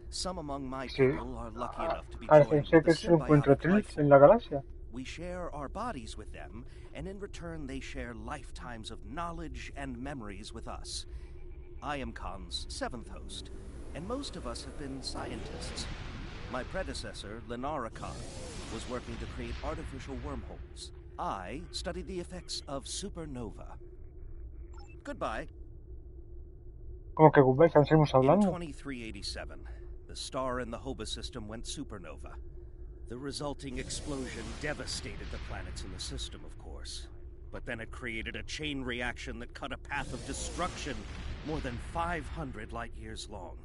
Some among my people are lucky enough to be joined with the symbiotic life form. En la galaxia. We share our bodies with them, and in return they share lifetimes of knowledge and memories with us. I am Khan's 7th host, and most of us have been scientists. My predecessor, Lenara Khan, was working to create artificial wormholes. I studied the effects of supernova. Goodbye. ¿Cómo que goodbye? ¿Estamos hablando? In 2387, the star in the Hobus system went supernova. The resulting explosion devastated the planets in the system, of course. But then it created a chain reaction that cut a path of destruction more than 500 light years long.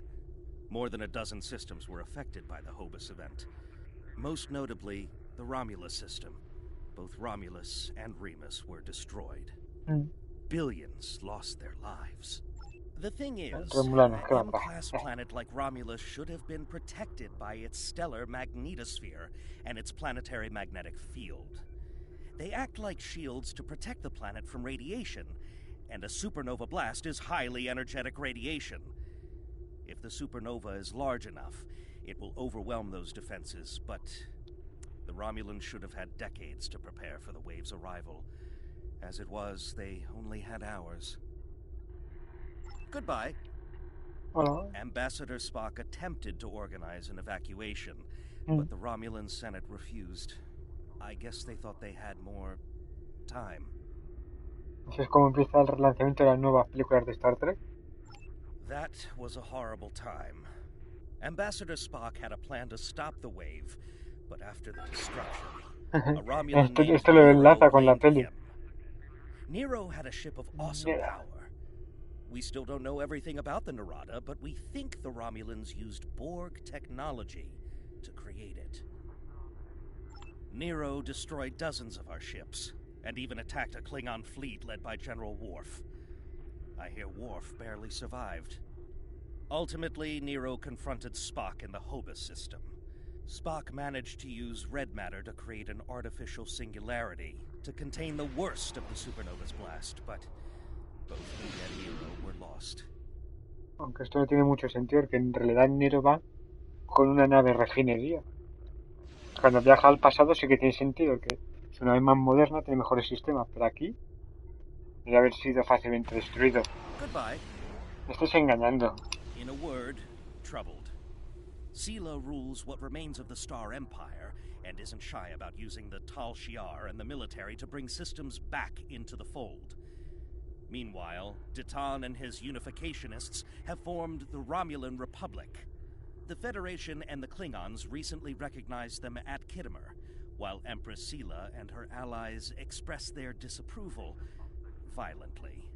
More than a dozen systems were affected by the Hobus event. Most notably, the Romulus system. Both Romulus and Remus were destroyed. Billions lost their lives. The thing is, Romulano, an M-class planet like Romulus should have been protected by its stellar magnetosphere and its planetary magnetic field. They act like shields to protect the planet from radiation, and a supernova blast is highly energetic radiation. If the supernova is large enough, it will overwhelm those defenses, but the Romulans should have had decades to prepare for the wave's arrival. As it was, they only had hours. Goodbye. Hola. Ambassador Spock attempted to organize an evacuation, but the Romulan Senate refused. I guess they thought they had more time. Así es como empieza el relanzamiento de las nuevas películas de Star Trek. That was a horrible time. Ambassador Spock had a plan to stop the wave, but after the destruction, a Romulan named Esto lo enlaza con la blamed peli. him. Nero had a ship of awesome power. We still don't know everything about the Narada, but we think the Romulans used Borg technology to create it. Nero destroyed dozens of our ships, and even attacked a Klingon fleet led by General Worf. I hear Worf barely survived. Ultimately, Nero confronted Spock in the Hobus system. Spock managed to use red matter to create an artificial singularity to contain the worst of the supernova's blast, but both he and Nero were lost. Aunque esto no tiene mucho sentido, porque en realidad Nero va con una nave refinería. Cuando viaja al pasado sí que tiene sentido, que es una nave más moderna, tiene mejores sistemas, pero aquí debe haber sido fácilmente destruido. Goodbye. Me estás engañando. In a word, troubled. Sela rules what remains of the Star Empire, and isn't shy about using the Tal Shiar and the military to bring systems back into the fold. Meanwhile, Ditan and his unificationists have formed the Romulan Republic. The Federation and the Klingons recently recognized them at Khitomer, while Empress Sela and her allies express their disapproval violently.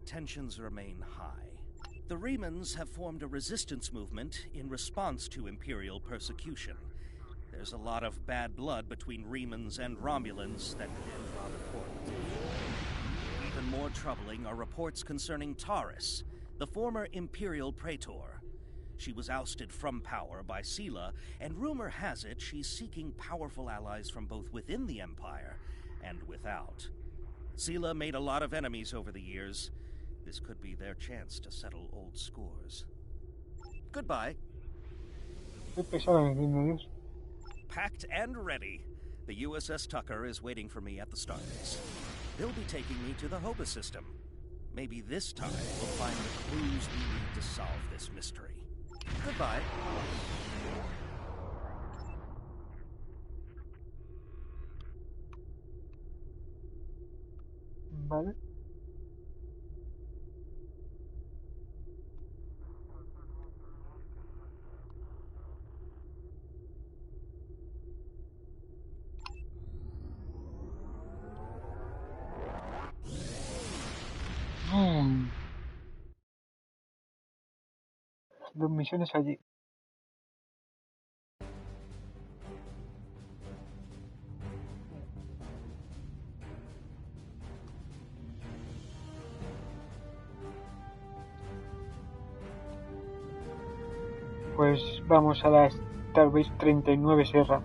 Tensions remain high. The Remans have formed a resistance movement in response to Imperial persecution. There's a lot of bad blood between Remans and Romulans that could end rather poorly. Even more troubling are reports concerning Taurus, the former Imperial Praetor. She was ousted from power by Sela, and rumor has it she's seeking powerful allies from both within the Empire and without. Sela made a lot of enemies over the years. This could be their chance to settle old scores. Goodbye. Packed and ready. The USS Tucker is waiting for me at the starbase. They'll be taking me to the Hobus system. Maybe this time we'll find the clues we need to solve this mystery. Goodbye. Vale. Dos misiones allí. Pues vamos a la Starbase 39 Sierra.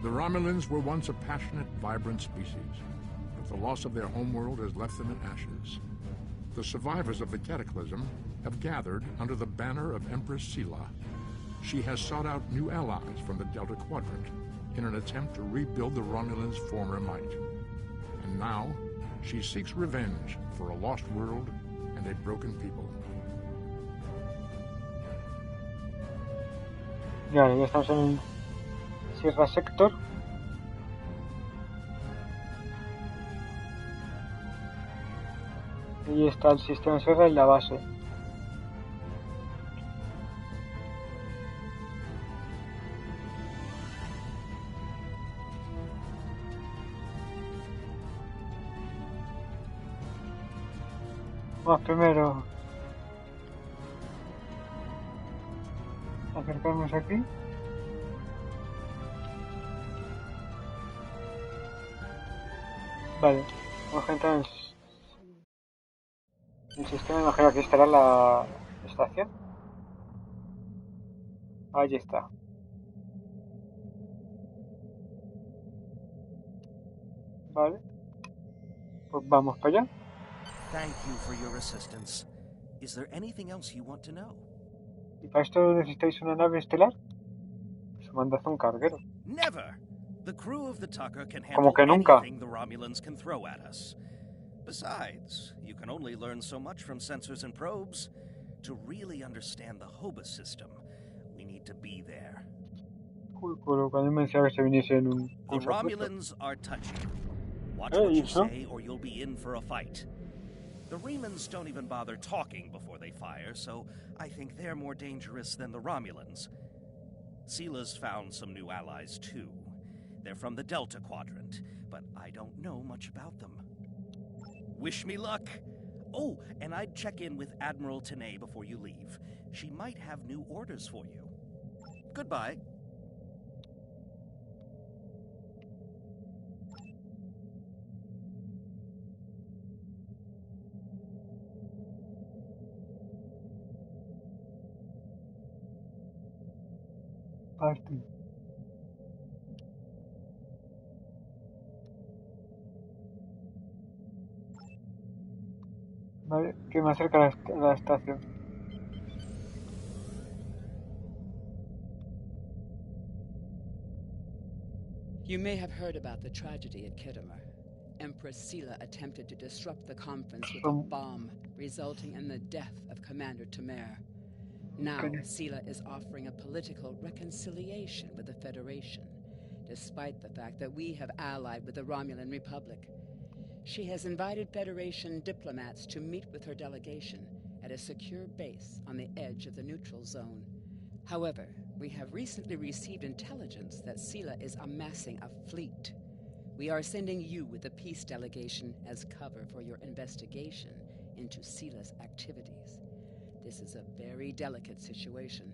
The Romulans were once a passionate, vibrant species, but the loss of their homeworld has left them in ashes. The survivors of the cataclysm have gathered under the banner of Empress Sela. She has sought out new allies from the Delta Quadrant in an attempt to rebuild the Romulans' former might. And now, she seeks revenge for a lost world and a broken people. Ya estamos en Sierra Sector. Ahí está el sistema Sierra y la base. Vamos primero a acercarnos aquí. Vale, vamos a entrar en el sistema. Imagino que estará la estación. Allí está. Vale, pues vamos para allá. Thank you for your assistance. Is there anything else you want to know? ¿Y para esto necesitáis una nave estelar? Pues mandad un carguero. Never! The crew of the Tucker can Como handle que nunca. anything the Romulans can throw at us. Besides, you can only learn so much from sensors and probes. To really understand the Hobbit system, we need to be there. Cuando me decía que se viniese en un The curso puesto. Romulans are touchy. Watch what you say or you'll be in for a fight. The Remans don't even bother talking before they fire, so I think they're more dangerous than the Romulans. Sela's found some new allies too. They're from the Delta Quadrant, but I don't know much about them. Wish me luck! Oh, and I'd check in with Admiral Tenay before you leave. She might have new orders for you. Goodbye. Parte. Vale, que me acerca a la estación. You may have heard about the tragedy at Khitomer. Empress Sela attempted to disrupt the conference with a bomb, resulting in the death of Commander Temer. Now, Sela is offering a political reconciliation with the Federation, despite the fact that we have allied with the Romulan Republic. She has invited Federation diplomats to meet with her delegation at a secure base on the edge of the neutral zone. However, we have recently received intelligence that Sela is amassing a fleet. We are sending you with the peace delegation as cover for your investigation into Sela's activities. This is a very delicate situation.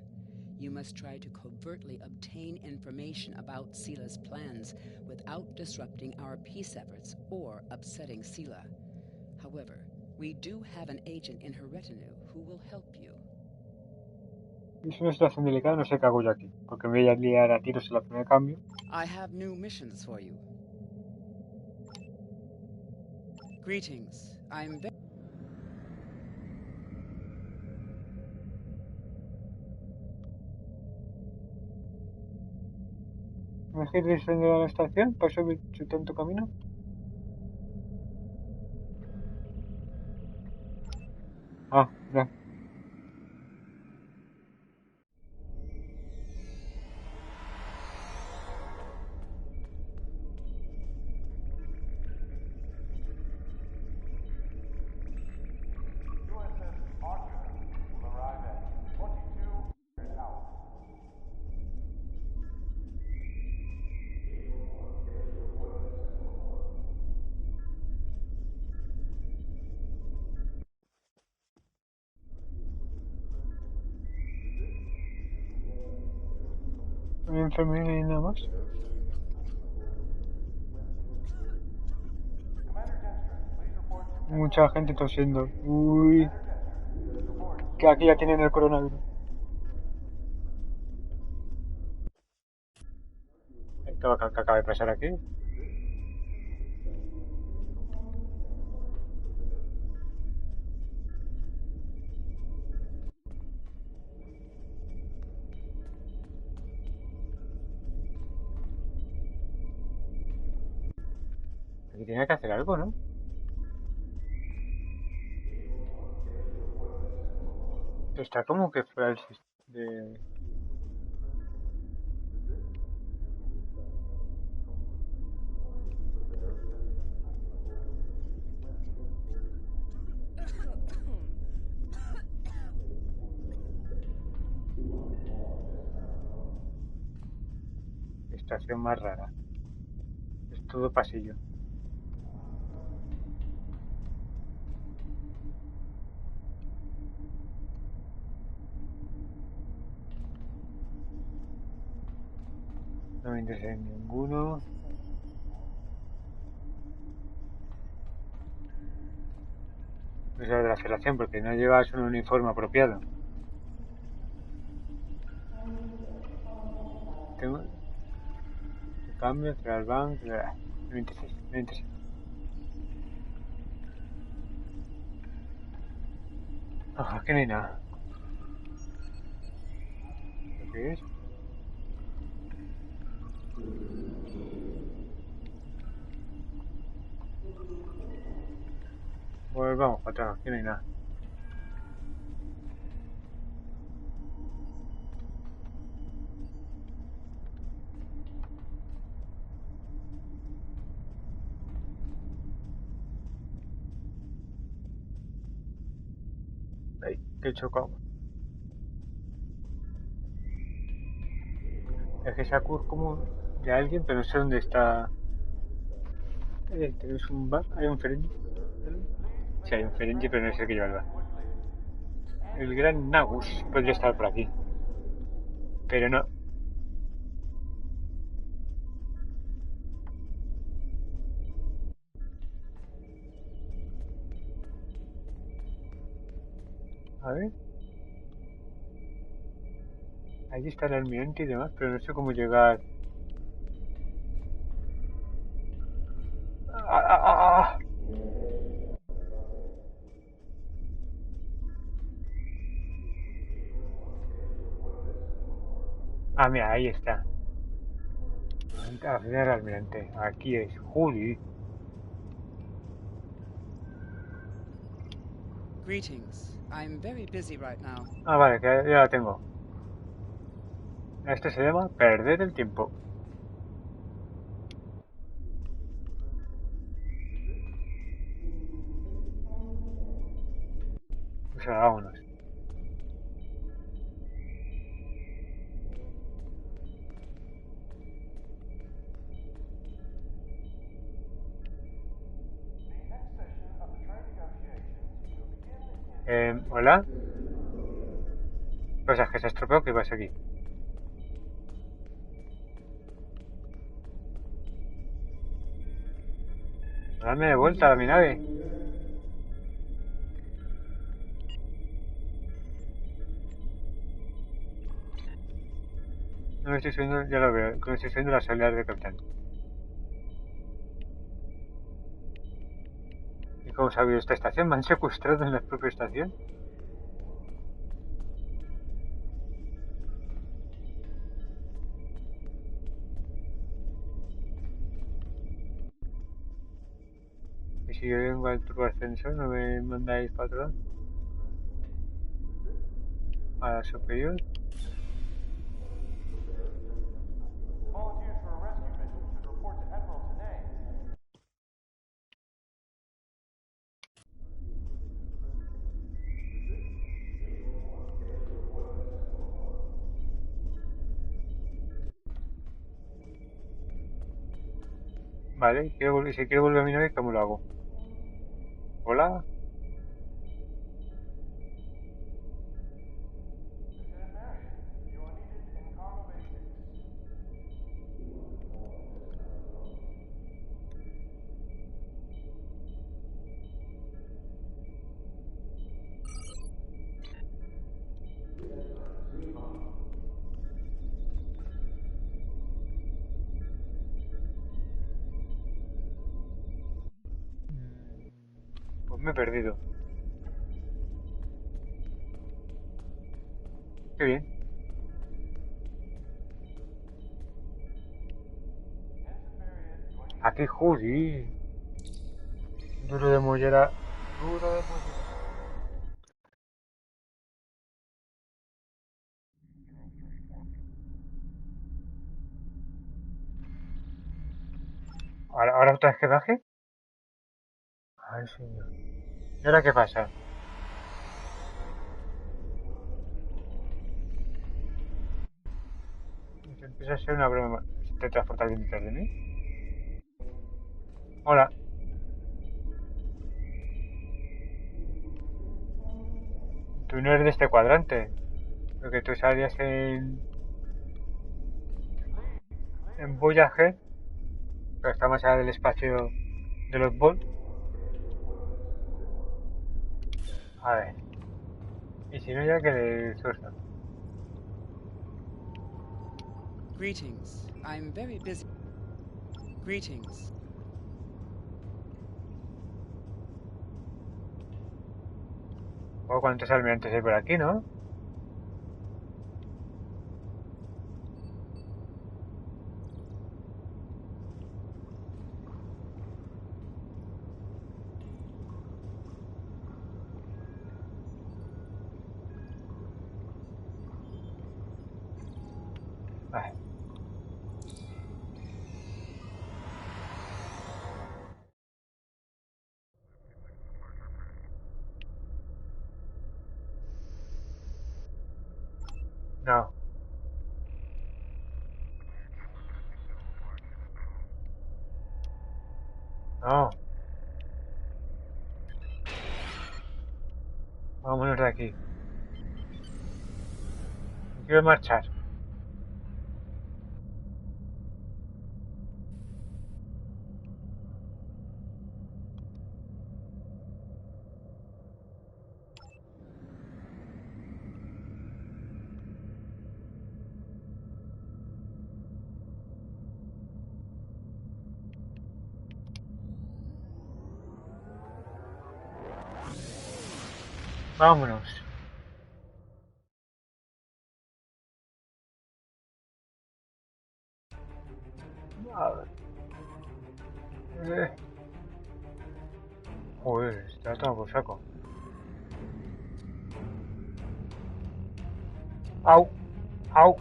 You must try to covertly obtain information about Sela's plans without disrupting our peace efforts or upsetting Sela. However, we do have an agent in her retinue who will help you. Es una situación delicada, no sé qué hago yo aquí, porque me voy a liar a tiros en la primera cambio. I have new missions for you. Greetings. I'm very... ¿No es que diseño la estación? ¿Pasó su tanto camino? Ah, ya. ¿No hay enfermería ni nada más? Mucha gente tosiendo. Uy. Que aquí ya tienen el coronavirus. ¿Qué acaba de pasar aquí? Aquí tiene que hacer algo, ¿no? Está como que fuera el de... estación más rara. Es todo pasillo. No me interesa ninguno. No es de la Federación porque no llevas un uniforme apropiado. Tengo... Cambio, tras bank... 26, 26. Ah, aquí no hay nada. ¿Lo que es? Pues vamos, patrón, aquí no hay nada. Ay, que he chocado. Es que Shakur como de alguien, pero no sé dónde está. Tenemos un bar, hay un Ferengi. Sí, hay un Ferengi, pero no es el que lleva el bar. El gran Nagus podría estar por aquí. Pero no. A ver. Allí está el almirante y demás, pero no sé cómo llegar. ¡Ah! Ah, mira, ahí está. El almirante. Aquí es. Juli. Greetings. I'm very busy right now. Ah, vale, que ya la tengo. Esto se llama perder el tiempo. Pues ahora vámonos. ¿Hola? Pues es que se estropeó, ¿qué pasa aquí? Dame de vuelta a mi nave. No me estoy subiendo, ya lo veo, me estoy subiendo la soledad del capitán. ¿Y cómo se ha habido esta estación? ¿Me han secuestrado en la propia estación? si yo vengo al turbo ascenso, ¿no me mandáis para otro lado? A la superior. Vale, si quiero volver a mi nave, ¿cómo lo hago? Hola. Pues me he perdido. Qué bien. Aquí, joder. Duro de mollera. Duro de mollera. ¿Ahora otra vez que baje? Ay, señor. ¿Y ahora qué pasa? Empieza a ser una broma. ¿Te transporta alguien detrás de mí? Hola. Tú no eres de este cuadrante. Porque tú salías en Voyager, pero está más allá del espacio de los Volt. A ver. Y si no, ya que le suelta. Greetings. I'm very busy. Greetings. O cuántos almirantes hay por aquí, ¿no? Vale. No. No. Vámonos de aquí. Quiero marchar. Vámonos. A ver. Joder, está todo por saco. Au. Au.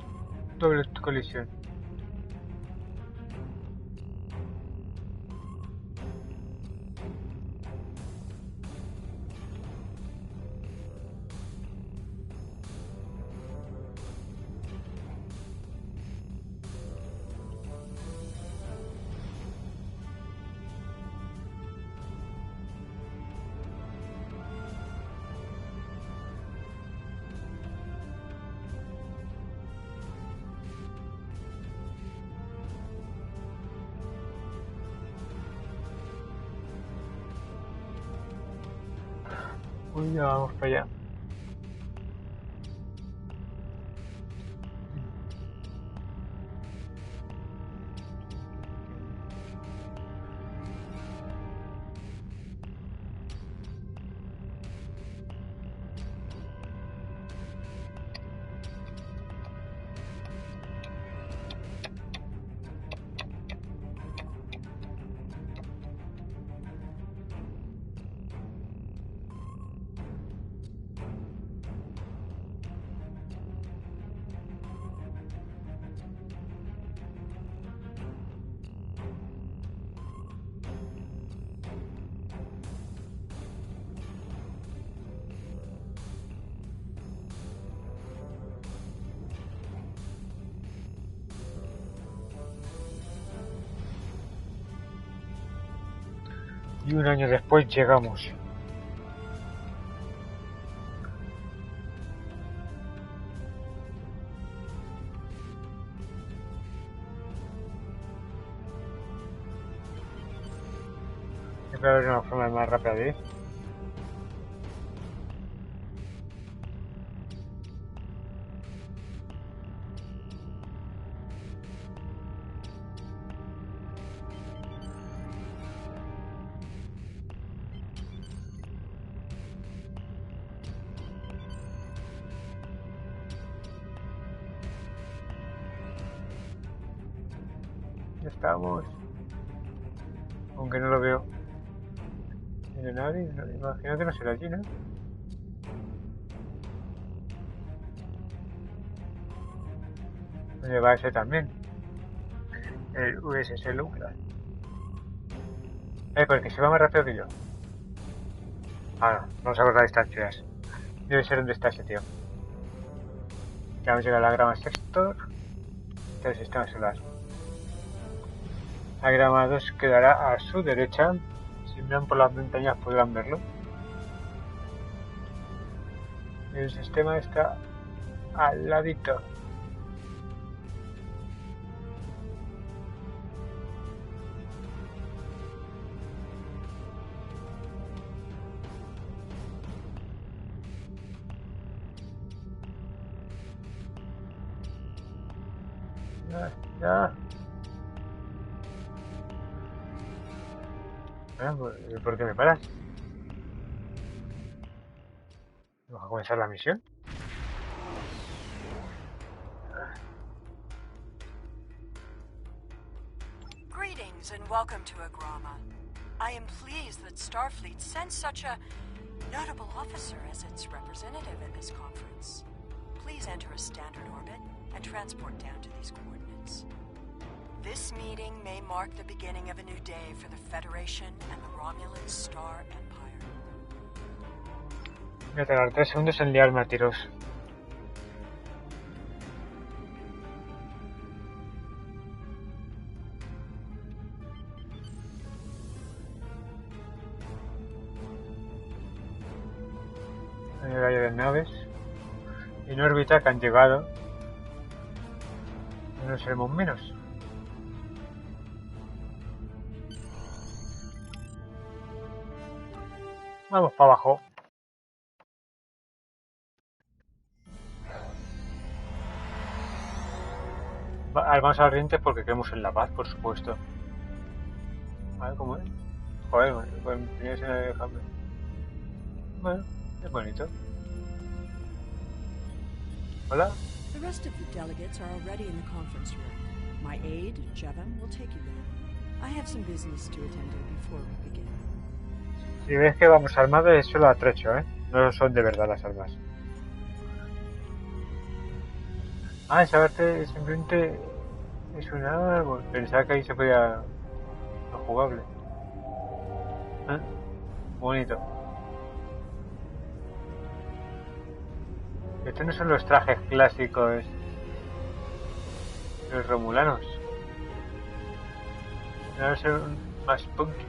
Doble colisión. Uy, ya vamos para allá. Y un año después llegamos. Siempre haber una forma más rápida de ir. Estamos, aunque no lo veo. ¿Tiene nadie? No, imagino que no será allí, ¿no? ¿Dónde va ese también? El USS Lucas. Porque se va más rápido que yo. Ah, no, vamos a cortar distancias. Debe ser donde está ese tío. Ya hemos llegado a la grama sector del sistema solar. La grama 2 quedará a su derecha. Si miran por las montañas podrán verlo. El sistema está al ladito. Ya. ¿Por qué me paras? ¿Vamos a comenzar la misión? Greetings and welcome to Agrama. I am pleased that Starfleet sent such a notable officer as its representative at this conference. Please enter a standard orbit and transport down to these coordinates. This meeting may mark the beginning of a new day for the Federation and the Romulan Star Empire. Voy a tardar 3 segundos en liarme a tiros. Hay horario de naves en órbita que han llegado. No seremos menos. Vamos para abajo. Vamos al Rientes porque creemos en la paz, por supuesto. A ver cómo es. Joder, tenías en el cambio. Bueno, es bonito. Hola. The rest of the delegates are already in the conference room. My aide, Jevon, will take you there. I have some business to attend to before we begin. Si ves que vamos armados es solo atrecho, ¿eh? No son de verdad las armas. Ah, esa parte simplemente es un árbol. Pensaba que ahí se podía... no jugable. ¿Eh? Bonito. Estos no son los trajes clásicos de los romulanos. Deben ser más punky.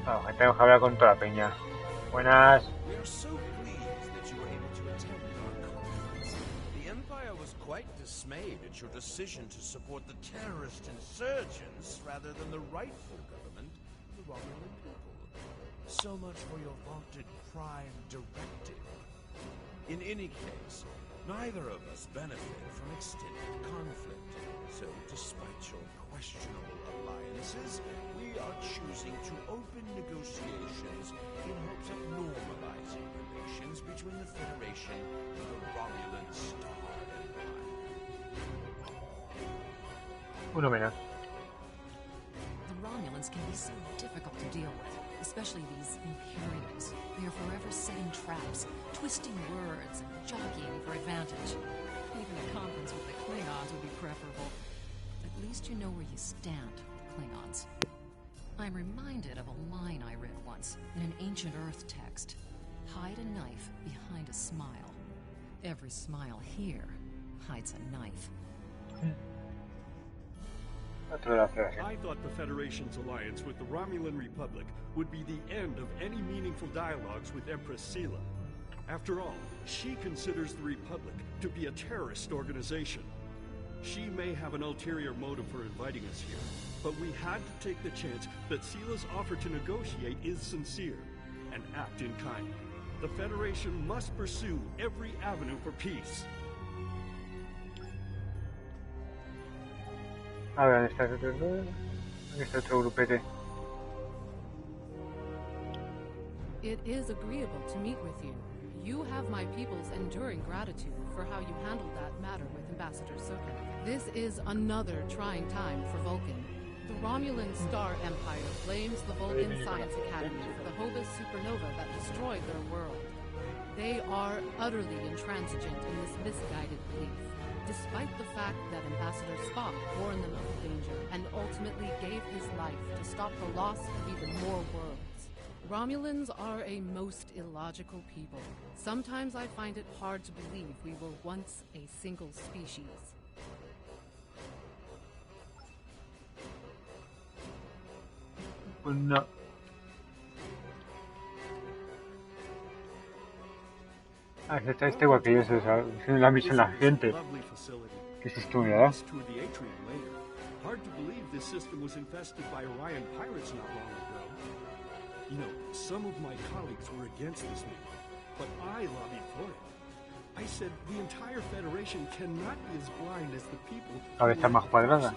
Vamos, tenemos que hablar con toda la peña. Buenas. Dismayed at your decision to support the terrorist insurgents rather than the rightful government of the Romulan people. So much for your vaunted prime directive. In any case, neither of us benefit from extended conflict. So, despite your questionable alliances, we are choosing to open negotiations in hopes of normalizing relations between the Federation and the Romulan Star Empire. Uno menos. The Romulans can be so difficult to deal with, especially these Imperials. They are forever setting traps, twisting words, and jockeying for advantage. Even a conference with the Klingons would be preferable. At least you know where you stand, Klingons. I'm reminded of a line I read once in an ancient Earth text. Hide a knife behind a smile. Every smile here hides a knife. otro de la Federación. I thought the Federation's alliance with the Romulan Republic would be the end of any meaningful dialogues with Empress Sela. After all, she considers the Republic to be a terrorist organization. She may have an ulterior motive for inviting us here, but we had to take the chance that Sela's offer to negotiate is sincere, and act in kind. The Federation must pursue every avenue for peace. A ver, ¿dónde está otro grupete? It is agreeable to meet with you. You have my people's enduring gratitude for how you handled that matter with Ambassador Soka. This is another trying time for Vulcan. The Romulan Star Empire blames the Vulcan Science Academy for the Hobus supernova that destroyed their world. They are utterly intransigent in this misguided belief, despite the fact that Ambassador Spock warned them of the danger and ultimately gave his life to stop the loss of even more worlds. Romulans are a most illogical people. Sometimes I find it hard to believe we were once a single species. No. Ah, está igual que yo, la misión la gente. ¿Qué es esto, mira? Hard to believe this system was infested by Orion pirates not long ago. You know, some of my colleagues were against this move, but I lobbied for it. I said the entire Federation cannot be as blind as the people Ahora está más cuadrada.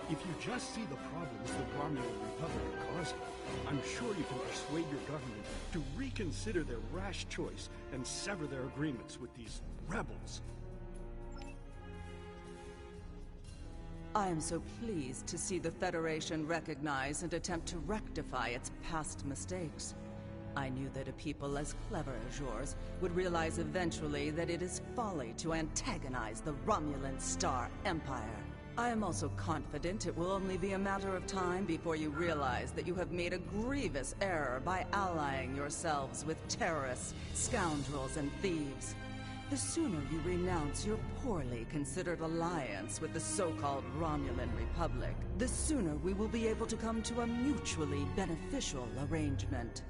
If you just see the problems the Romulan Republic are causing, I'm sure you can persuade your government to reconsider their rash choice and sever their agreements with these rebels. I am so pleased to see the Federation recognize and attempt to rectify its past mistakes. I knew that a people as clever as yours would realize eventually that it is folly to antagonize the Romulan Star Empire. I am also confident it will only be a matter of time before you realize that you have made a grievous error by allying yourselves with terrorists, scoundrels, and thieves. The sooner you renounce your poorly considered alliance with the so-called Romulan Republic, the sooner we will be able to come to a mutually beneficial arrangement.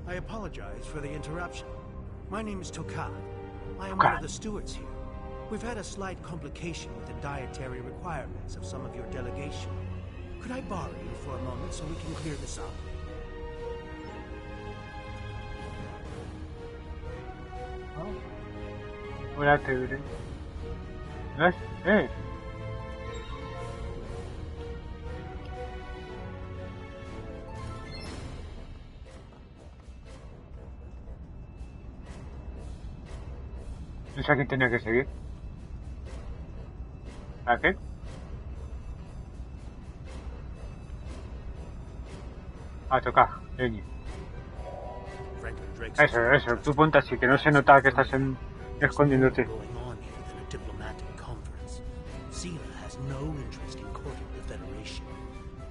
I apologize for the interruption. My name is Tokad. I am one of the stewards here. We've had a slight complication with the dietary requirements of some of your delegation. Could I borrow you for a moment so we can clear this up? What activity? Nice. Hey. No sé a quién tenía que seguir. ¿A qué? A tocar, leña. Eso, tú ponte así, que no se nota que estás escondiéndote. Sela has no interest in courting the Federation.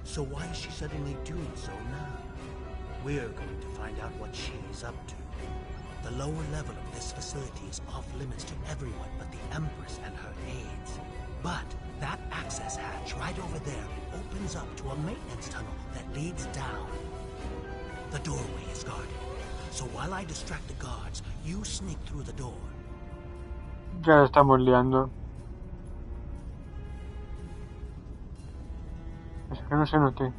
So why is she suddenly doing so now? We're going to find out what she is up to. The lower level of this facility is off limits to everyone but the Empress and her aides. But that access hatch right over there opens up to a maintenance tunnel that leads down. The doorway is guarded, so while I distract the guards, you sneak through the door. Ya estamos liando. Es que no se note.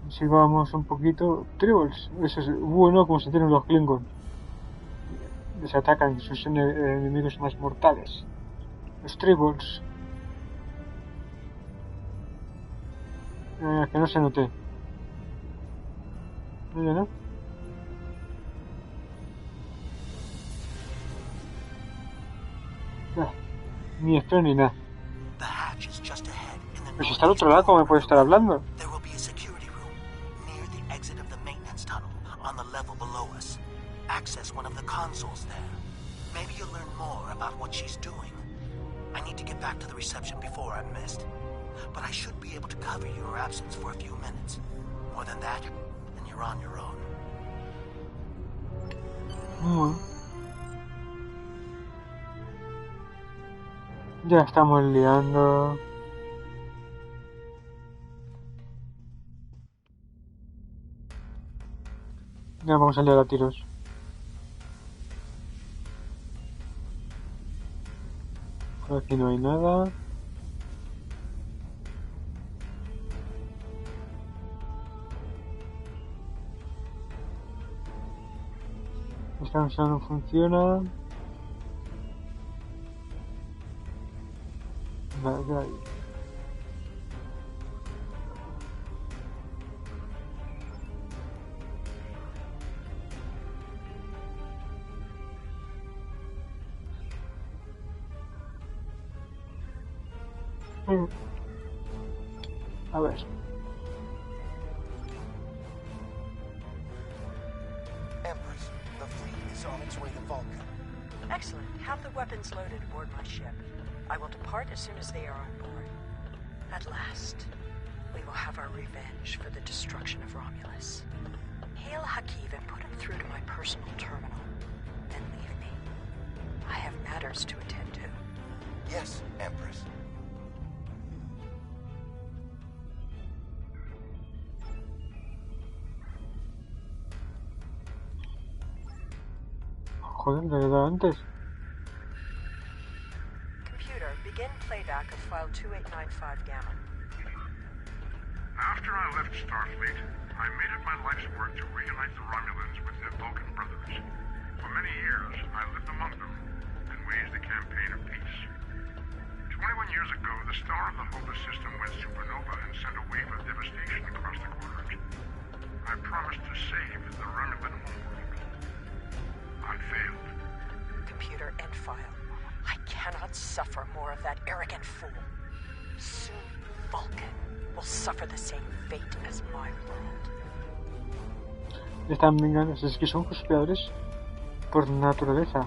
Si vamos un poquito... Tribbles, eso es bueno como se tienen los Kingon. Les atacan sus enemigos más mortales. Los Tribbles. Que no se note. ¿No? Ni espero ni nada. Pues está al otro lado, ¿cómo me puede estar hablando? Access one of the consoles there. Maybe you'll learn more about what she's doing. I need to get back to the reception before I'm missed. But I should be able to cover your absence for a few minutes. More than that, and you're on your own. Ya estamos liando. Ya vamos a liar a tiros. Por aquí no hay nada. Esta misión no funciona. Vale, ya hay. A ver. Empress, the fleet is on its way to Vulcan. Excellent. Have the weapons loaded aboard my ship. I will depart as soon as they are on board. At last, we will have our revenge for the destruction of Romulus. Hail Hakiv and put him through to my personal terminal. Then leave me. I have matters to attend to. Yes, Empress. Joder, ¿de verdad antes? Computer, begin playback of file 2895 Gamma. After I left Starfleet, I made it my life's work to reunite the Romulans with their Vulcan brothers. For many years, I lived among them and waged a campaign of peace. 21 years ago, the star of the Hoba system went supernova and sent a wave of devastation across the quadrant. I promised to save the Romulan homeworld. I failed. Computer, end file. I cannot suffer more of that arrogant fool. Soon, Vulcan will suffer the same fate as my world. Están vengados, es que son conspiradores por naturaleza.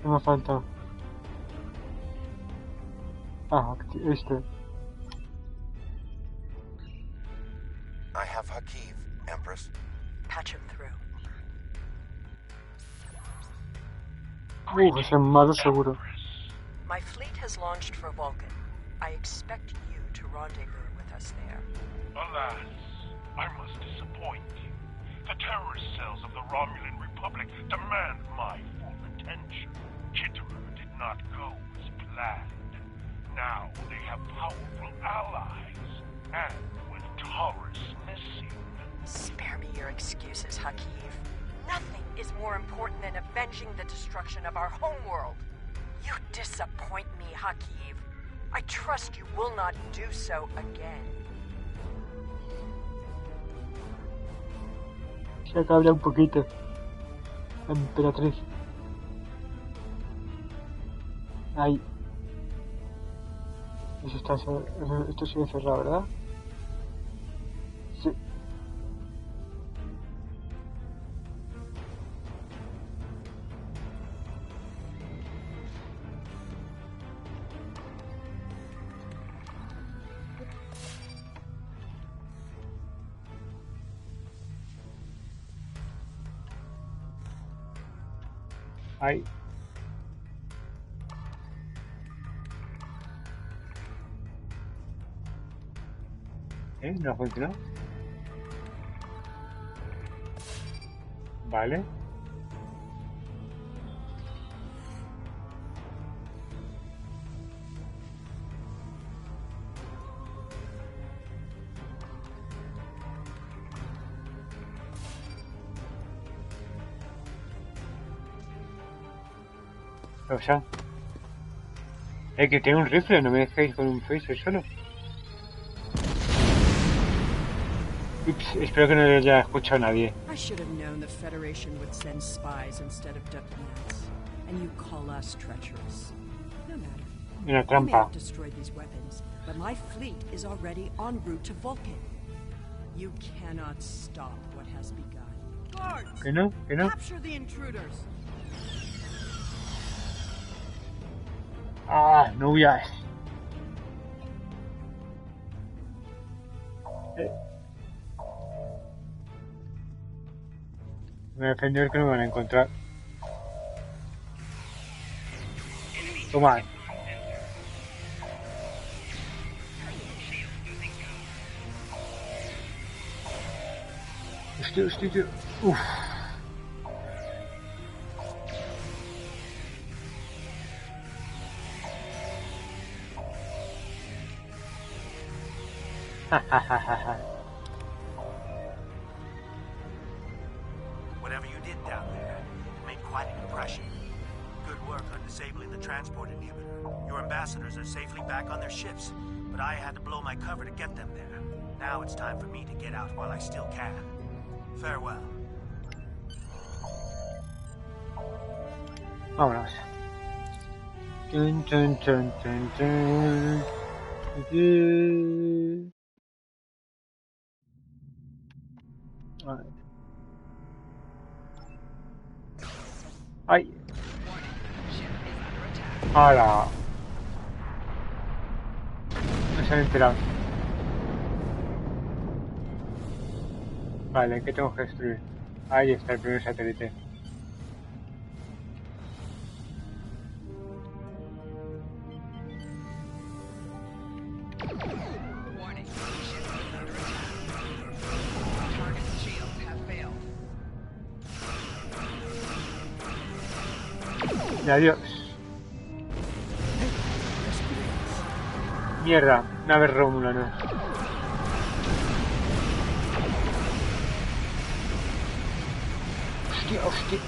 ¿Qué me falta? Ah, este. I have Hakiv, Empress. Patch him through. Ese malo seguro. My fleet has launched for Vulcan. I expect you to rendezvous with us there. Alas, I must disappoint you. The terrorist cells of the Romulan Republic demand my full attention. Chitterer did not go as planned. Now they have powerful allies, and with Taurus missing... Spare me your excuses, Hakiv. Nothing is more important than avenging the destruction of our homeworld. You disappoint me, Hakiv. I trust you will not do so again. Se cabrea un poquito. La emperatriz. Ahí. Eso está, esto sigue cerrado, ¿verdad? Sí. Ahí. ¿No ha funcionado? Vale. O sea, que tiene un rifle, no me dejéis con un phaser solo. Ups, espero que no lo haya escuchado nadie. I should have known the Federation would send spies instead of diplomats, and you call us treacherous. No matter. Una I may trampa. have destroyed these weapons, but my fleet is already en route to Vulcan. You cannot stop what has begun. Que no, que no. Ah, no huyas. Me defendió que no me van a encontrar. Toma. Hostia, tío. Uff. Whatever you did down there made quite an impression. Good work on disabling the transport inhibitor. Your ambassadors are safely back on their ships, but I had to blow my cover to get them there. Now it's time for me to get out while I still can. Farewell. Vámonos. Chun, chun, chun, chun, chun. Ay. ¡Hala! No se han enterado. Vale, ¿qué tengo que destruir? Ahí está el primer satélite. Y adiós. Mierda, nave Romulano. Hostia.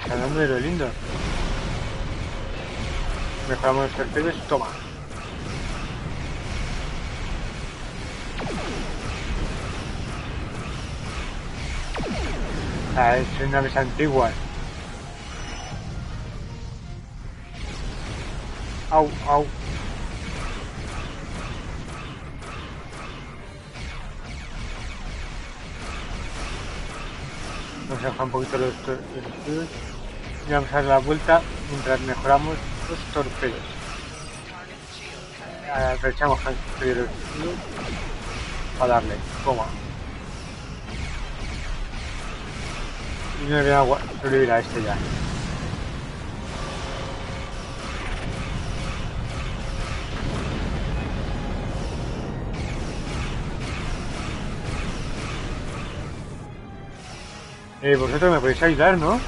Está hablando de lo lindo. Mejoramos los torpedos. Toma. Ah, son naves antiguas. Au. Vamos a bajar un poquito los escudos y vamos a dar la vuelta mientras mejoramos los torpedos. Aprovechamos los escudos para darle. Toma. Y no le voy a sobrevivir a este ya. Vosotros me podéis ayudar, ¿no?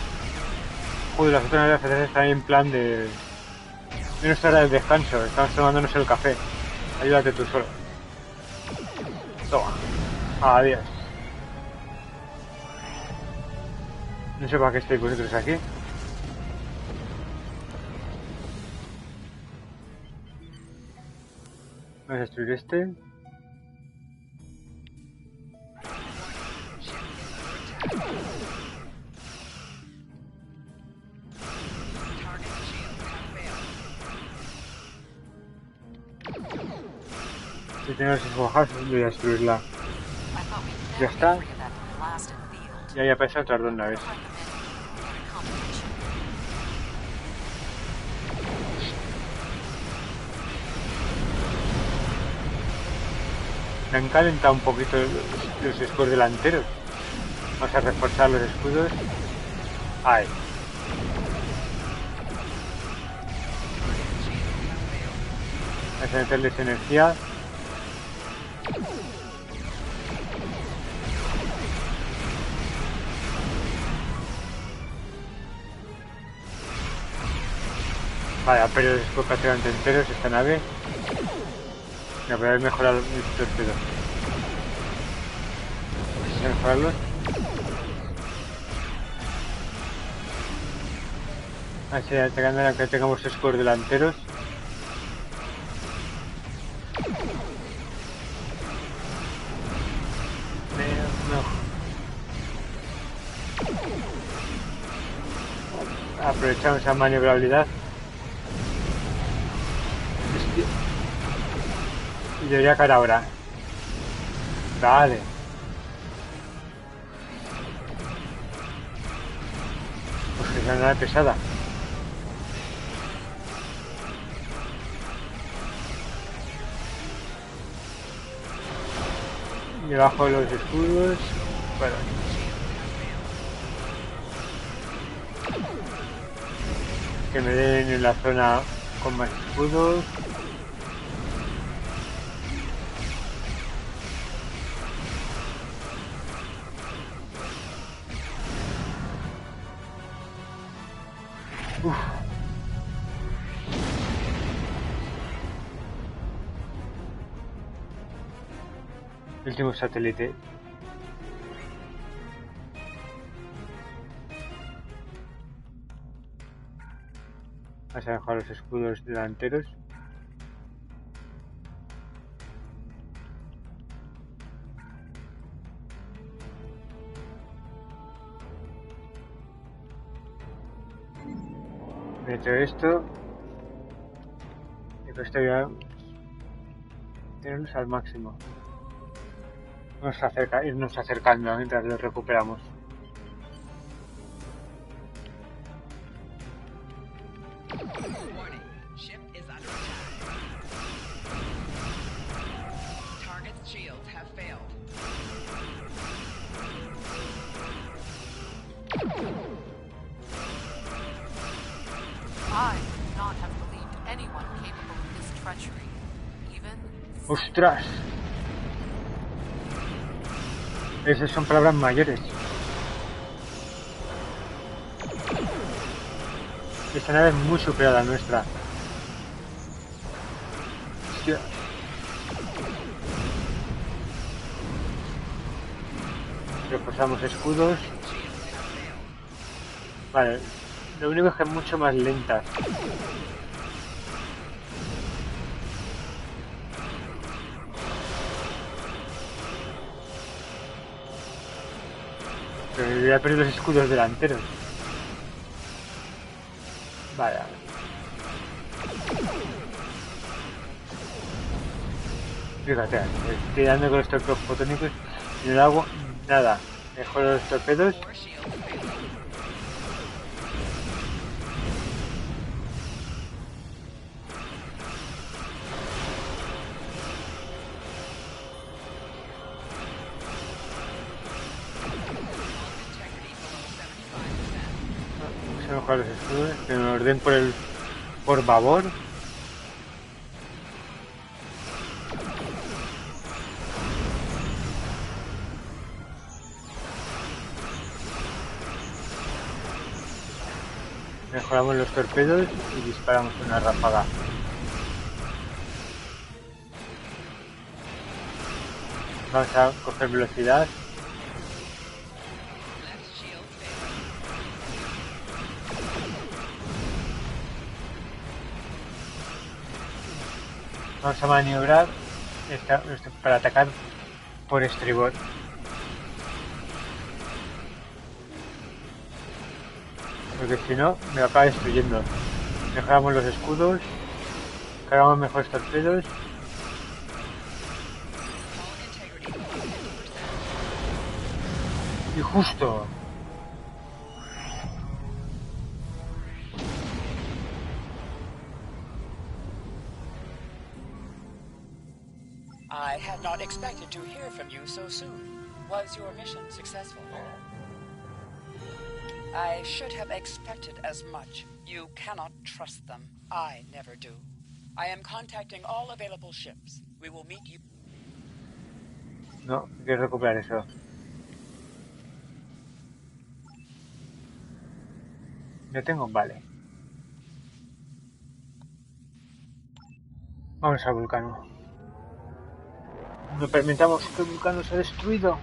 Joder, las otras naves de la Federación están en plan de nuestra hora de descanso, estamos tomándonos el café. Ayúdate tú solo. Toma. Adiós. No sé para qué estáis vosotros aquí. Vamos a destruir este. Si tengo que bajar, voy a destruirla. Ya está. Y ahí aparecen otras dos naves. Me han calentado un poquito los escudos delanteros. Vamos a reforzar los escudos. Ahí. Vamos a meterles energía. Vale, pero los escudos prácticamente enteros esta nave. Me voy a mejorar mis torpedos. Voy a mejorarlos. Así, atacando a que tengamos escudos delanteros. No. Aprovechamos esa maniobrabilidad. Y debería caer ahora. Vale. una nave pesada. Debajo de los escudos. Bueno. Que me den en la zona con más escudos. Uf. Último satélite. Vamos a dejar los escudos delanteros. Meto esto. Y con esto ya tenerlos al máximo. Irnos acercando mientras lo recuperamos. ¡Ostras! Esas son palabras mayores. Esta nave es muy superior a la nuestra. Hostia. Reforzamos escudos. Vale. Lo único es que es mucho más lenta. Pero voy a perder los escudos delanteros. Vale. Fíjate, estoy dando con los torpedos fotónicos y no hago nada. Mejoro los torpedos. Los escudos, que nos den por favor. Mejoramos los torpedos y disparamos una ráfaga. Vamos a coger velocidad. Vamos a maniobrar para atacar por estribor. Porque si no, me acaba destruyendo. Mejoramos los escudos. Cargamos mejores torpedos. Y justo. I had not expected to hear from you so soon. Was your mission successful? I should have expected as much. You cannot trust them. I never do. I am contacting all available ships. We will meet you. No, quiero recuperar eso. Yo tengo, vale. Vamos al Vulcano. No permitamos que el Vulcano sea destruido.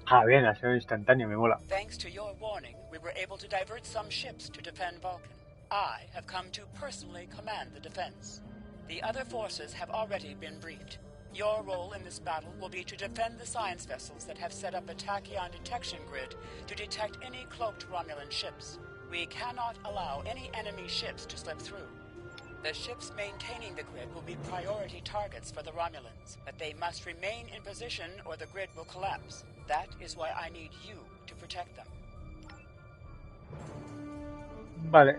Ah, bien, ha sido instantáneo, me mola. Thanks to your warning, we were able to divert some ships to defend Vulcan. I have come to personally command the defense. The other forces have already been briefed. Your role in this battle will be to defend the science vessels that have set up a tachyon detection grid to detect any cloaked Romulan ships. We cannot allow any enemy ships to slip through. The ships maintaining the grid will be priority targets for the Romulans, but they must remain in position or the grid will collapse. That is why I need you to protect them. Vale.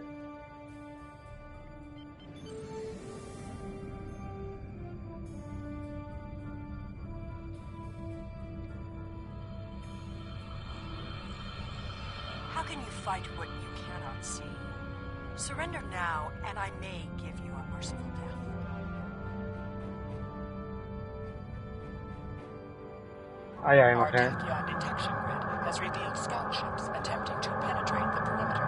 How can you fight what you cannot see? Surrender now, and I may give you a merciful death. Our Tachyon detection grid has revealed scout ships attempting to penetrate the perimeter.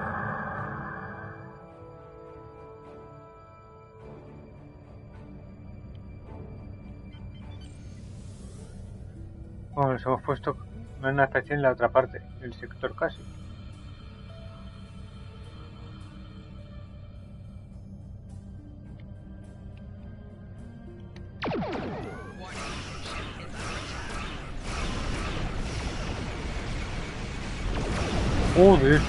Bueno, nos hemos puesto una estación en la otra parte del sector casi. Joder.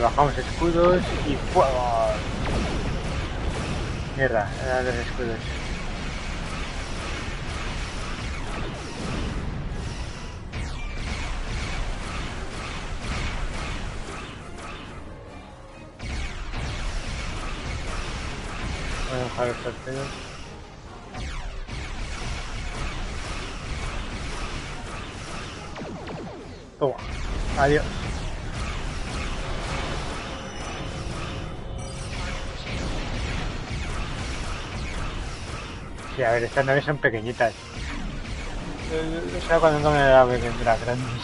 Bajamos escudos y fuego. Mierda, eran los escudos. Voy a dejar los torpedos. Toma, adiós. Sí, a ver, estas naves son pequeñitas. O sea, cuando no me la vendrá grandes.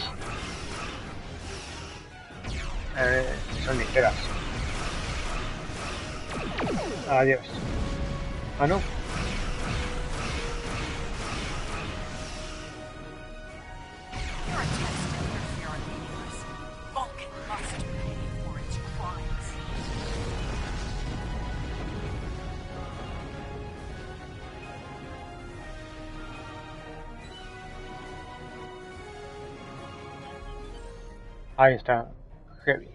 Son ligeras. Adiós. Ah, no. Ahí está, heavy.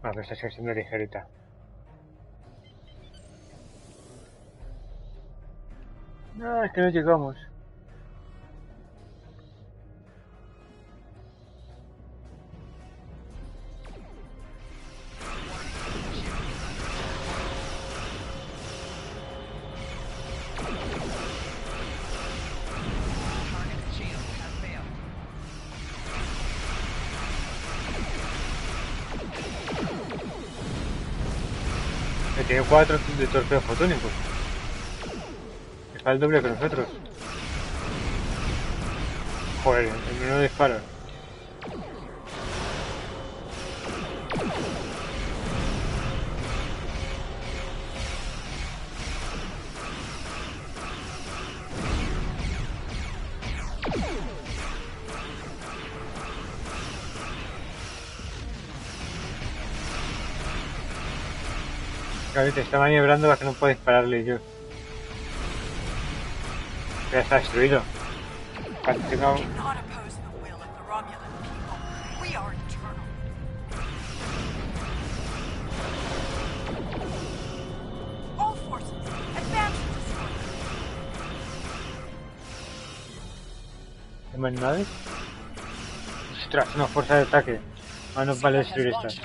Bueno, que está siendo ligerita. No, es que no llegamos. Tiene 4 de torpedos fotónicos. Está el doble que nosotros. Joder, el menú dispara. Te está maniobrando para que no pueda dispararle yo. Ya está destruido. Cuando tenga... ¿Hay más naves? Ostras, una fuerza de ataque. Ah, no vale destruir estas.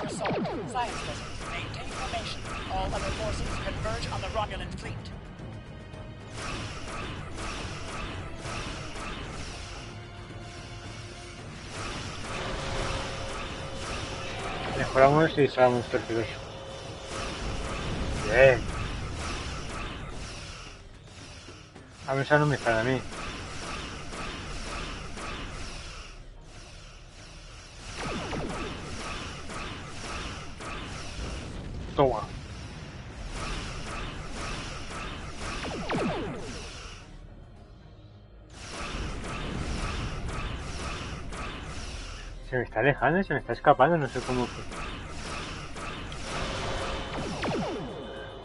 All other forces converge on the Romulan fleet. Mejoramos y disparamos torpedos. Bien. A ver, no me dispara a mí. Toma. Se me está alejando, se me está escapando, no sé cómo fue.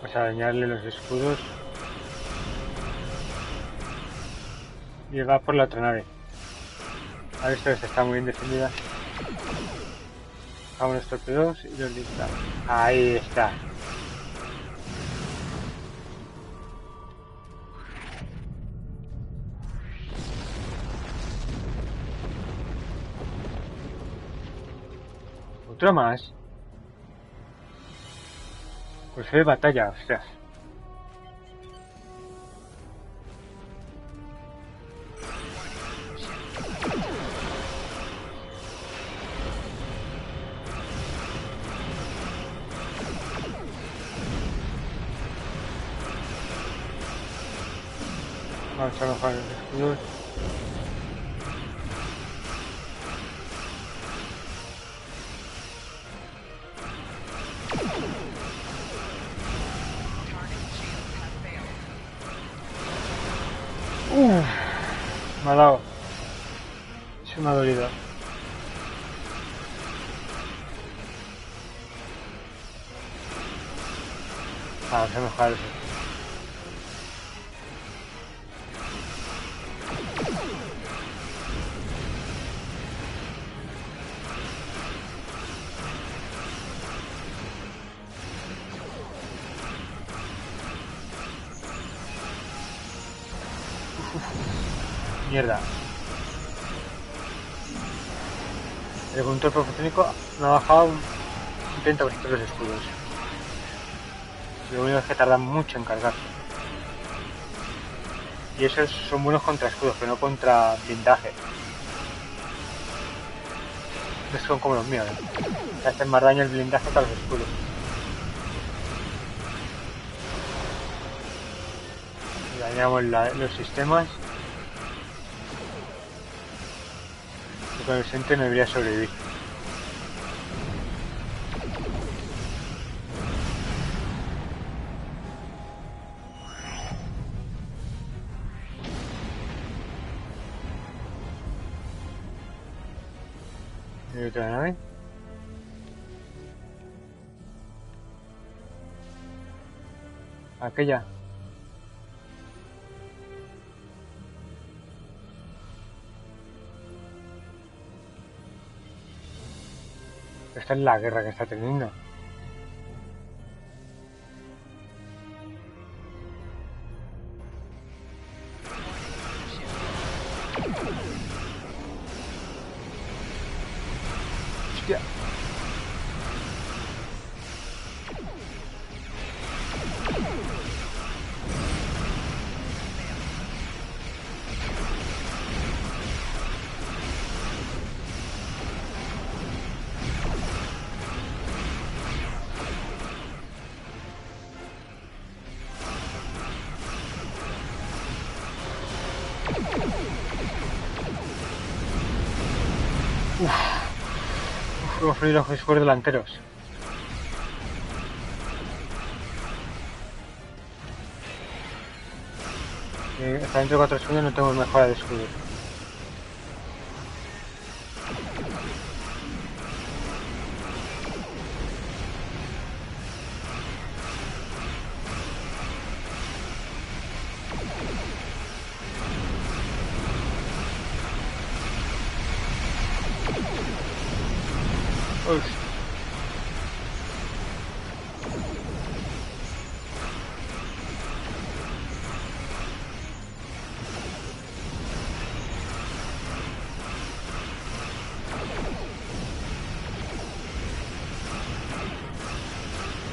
Vamos a dañarle los escudos. Y va por la otra nave. A ver, esta está muy bien defendida. Vamos los torpedos y los disparamos. Ahí está. Otro más. Pues fue batalla, ostras. Vamos a mejorar los escudos. Me ha dado. Se me ha dolido. Vamos a mejorar eso. Mierda. El control profesional me ha bajado un 30% los escudos. Lo único es que tardan mucho en cargarse. Y esos son buenos contra escudos, pero no contra blindaje. Estos son como los míos, que hacen más daño el blindaje que a los escudos. Y dañamos los sistemas. Con el sente no debería sobrevivir. ¿Hay otra nave? Aquella. Esta es la guerra que está teniendo. Hostia. Hemos perdido los escudos delanteros. Hasta dentro de 4 segundos no tengo mejora de escudo. Uf.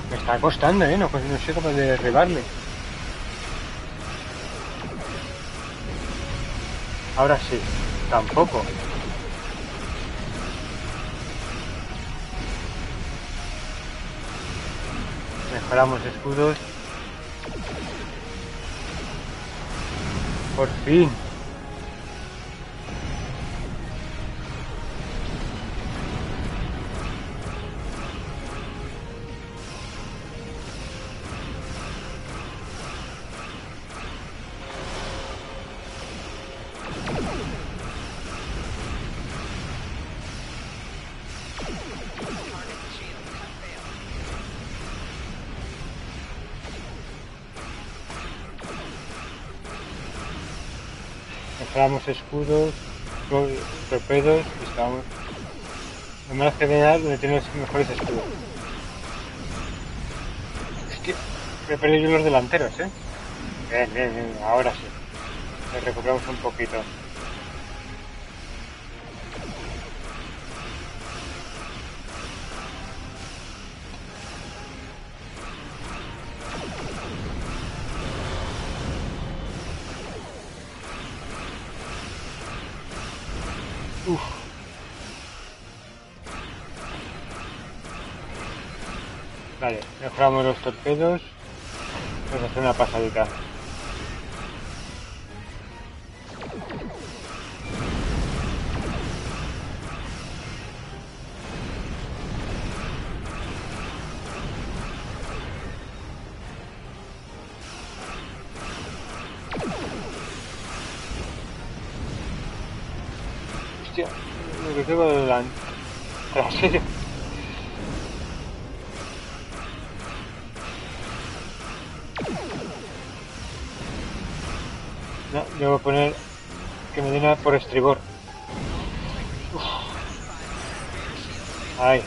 Me está costando, no soy capaz de derribarle. Ahora sí, tampoco. Mejoramos escudos. Por fin. mejoramos escudos, torpedos y estamos... Lo malo es que general donde tiene los mejores escudos. Es que he perdido yo los delanteros, ¿eh? Bien, ahora sí. Nos recuperamos un poquito. Uf. Vale, mejoramos los torpedos. Vamos a hacer una pasadita. Hostia, lo que tengo delante. Trasero. No, yo voy a poner que me den por estribor. Uf. Ay.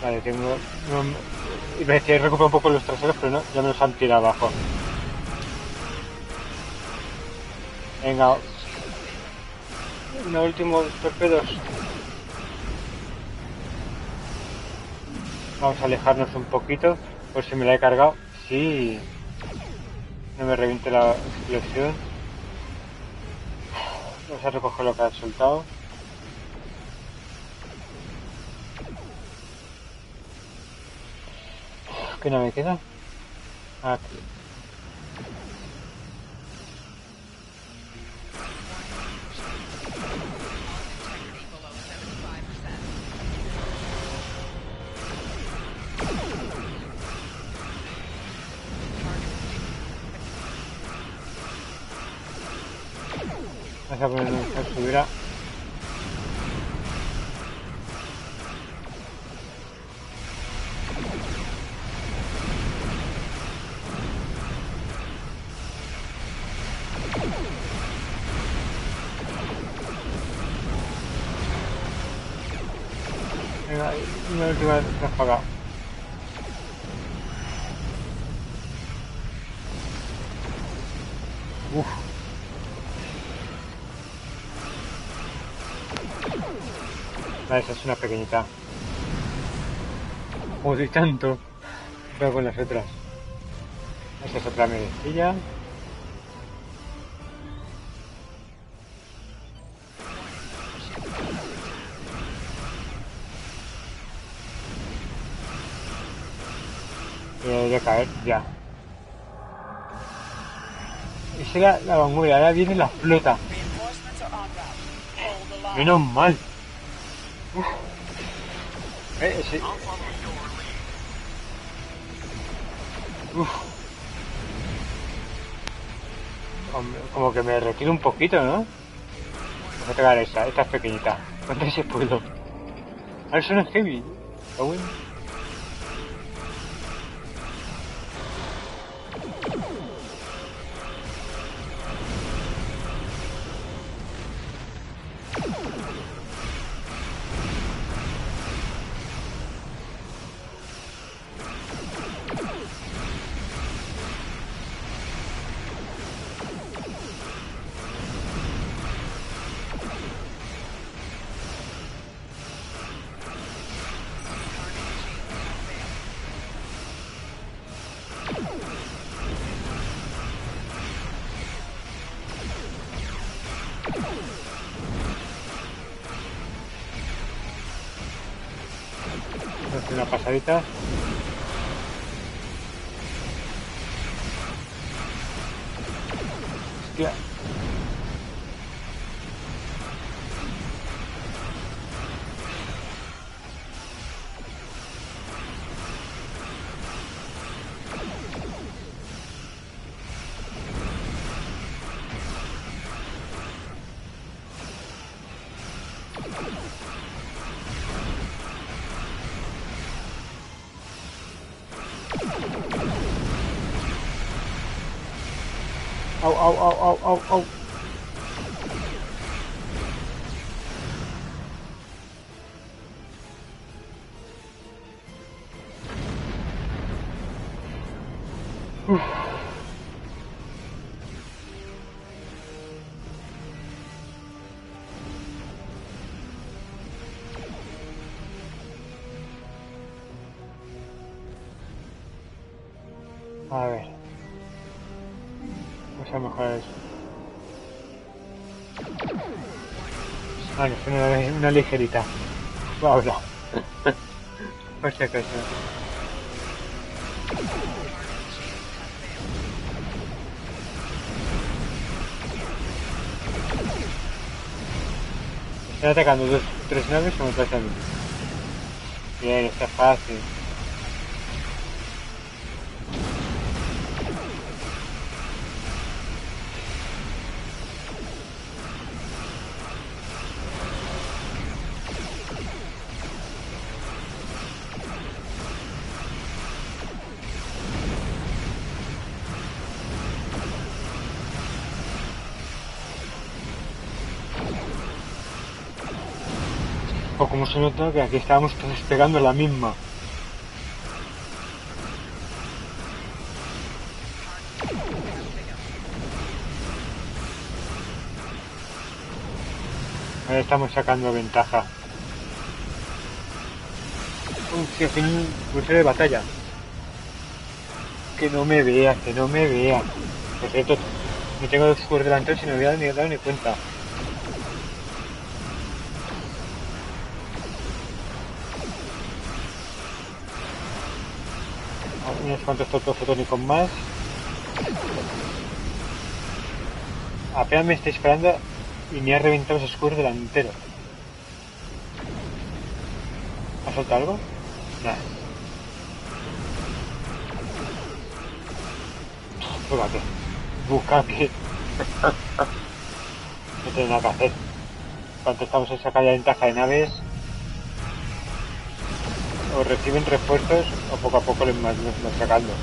Vale, tengo... Iba a decir, recupero un poco los traseros, pero no, ya me los han tirado abajo. Venga. Unos últimos torpedos. Vamos a alejarnos un poquito, por si me la he cargado. Sí. No me reviente la explosión. Vamos a recoger lo que ha soltado. ¿Qué nave queda? Aquí. Vamos a poner nuestra subida. Venga, una última ráfaga. Uf. Vale, esa es una pequeñita. Joder, tanto. Voy con las otras. Esta es otra merecilla. Debería caer, ya. Esa era la vanguardia, ahora viene la flota. Menos mal. Uf. Sí. Uf. Como que me retiro un poquito, ¿no? Voy a pegar esta es pequeñita. ¿Cuánto se puedo? Ahora son heavy. Está bueno. Una pasadita. Hostia. Au, au, au, au, au, au. Uf. A ver. Vamos a mejorar eso. Ah, no, es una ligerita. Ahora. Por si acaso. Están atacando tres naves o me pasa a mí. Bien, está fácil. O como se nota que aquí estábamos todos pegando la misma. Ahora estamos sacando ventaja. Tío, tiene un cruce de batalla. Que no me vea, que no me vea. Por cierto, no tengo los escudos delanteros y no me había dado ni cuenta. Unos cuantos topos fotónicos más. Apenas me está disparando y me ha reventado los escudos delanteros. ¿Ha soltado algo? Nada. Fíjate. Busca aquí. No tiene nada que hacer. Cuando estamos en sacar la ventaja de naves, o reciben refuerzos o poco a poco les van sacando.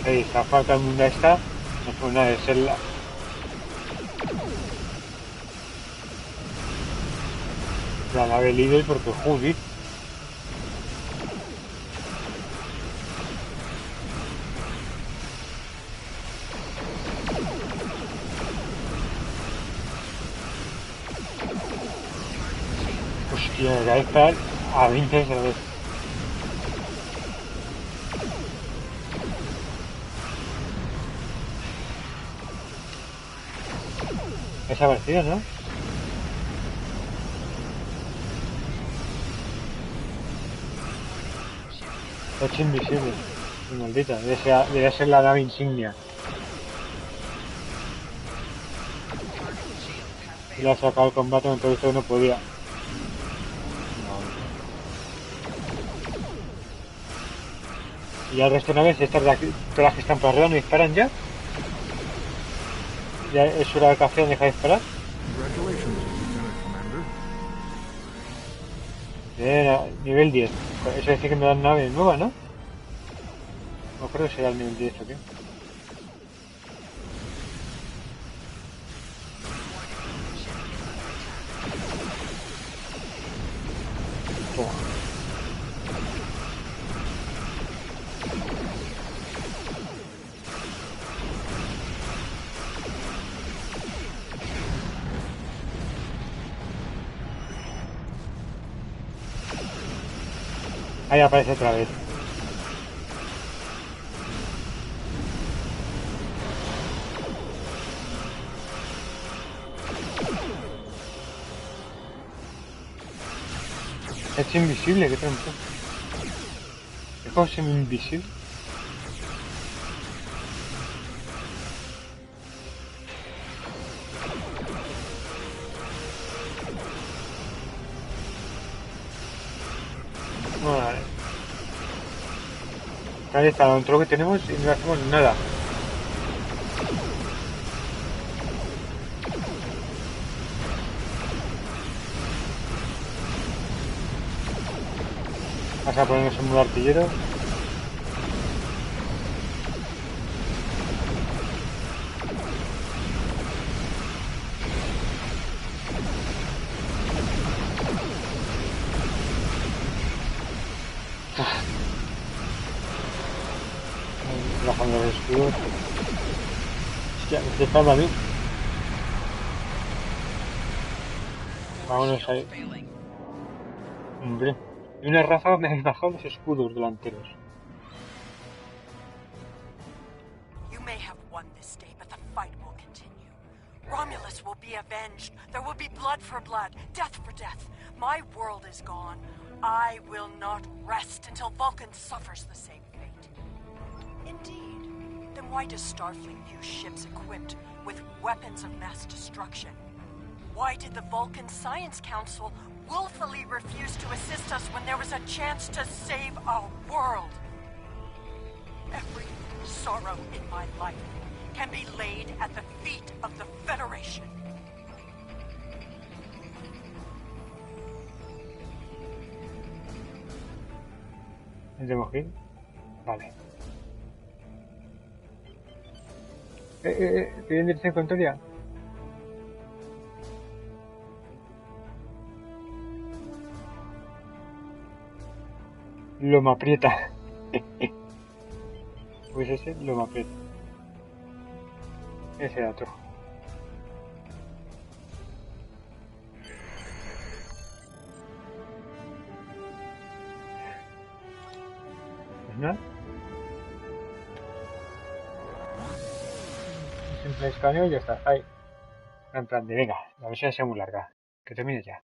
Ahí está, falta el mundo esta. No fue una de ser la nave líder porque Hobbit. Hostia, la esta a 20 veces. Esa partida, ¿no? Está hecho invisible. Maldita, debe ser la nave insignia. Y la ha sacado el combate, entonces esto no podía. Y al resto de naves, estas de aquí, todas las que están por arriba, ¿no disparan ya? ¿Ya es hora de que acción deja de disparar? Bien, nivel 10. Eso decir que me dan nave nueva, ¿no? No creo que será el nivel 10 o qué. Ahí aparece otra vez. Es invisible, qué trampa. Es como semi-invisible. Ahí está el otro que tenemos y no hacemos nada. Vamos a ponernos en modo artillero. Bajando los escudos. Hostia, me estoy esperando a mí. Vámonos ahí. Hombre. Y una ráfaga me ha bajado los escudos delanteros. You may have won this day, but the fight will continue. Romulus will be avenged. There will be blood for blood, death for death. My world is gone. I will not rest until Vulcan suffers the same fate. Indeed. Then why does Starfleet use ships equipped with weapons of mass destruction? Why did the Vulcan Science Council willfully refuse to assist us when there was a chance to save our world? Every sorrow in my life can be laid at the feet of the Federation. ¿Tenemos que ir? Vale. ¿Piden dirección contraria? Lo me aprieta. Pues ese lo me aprieta. Ese era otro. Pues nada. Simple escaneo y ya está. Ahí. En plan de venga, la misión sea muy larga. Que termine ya.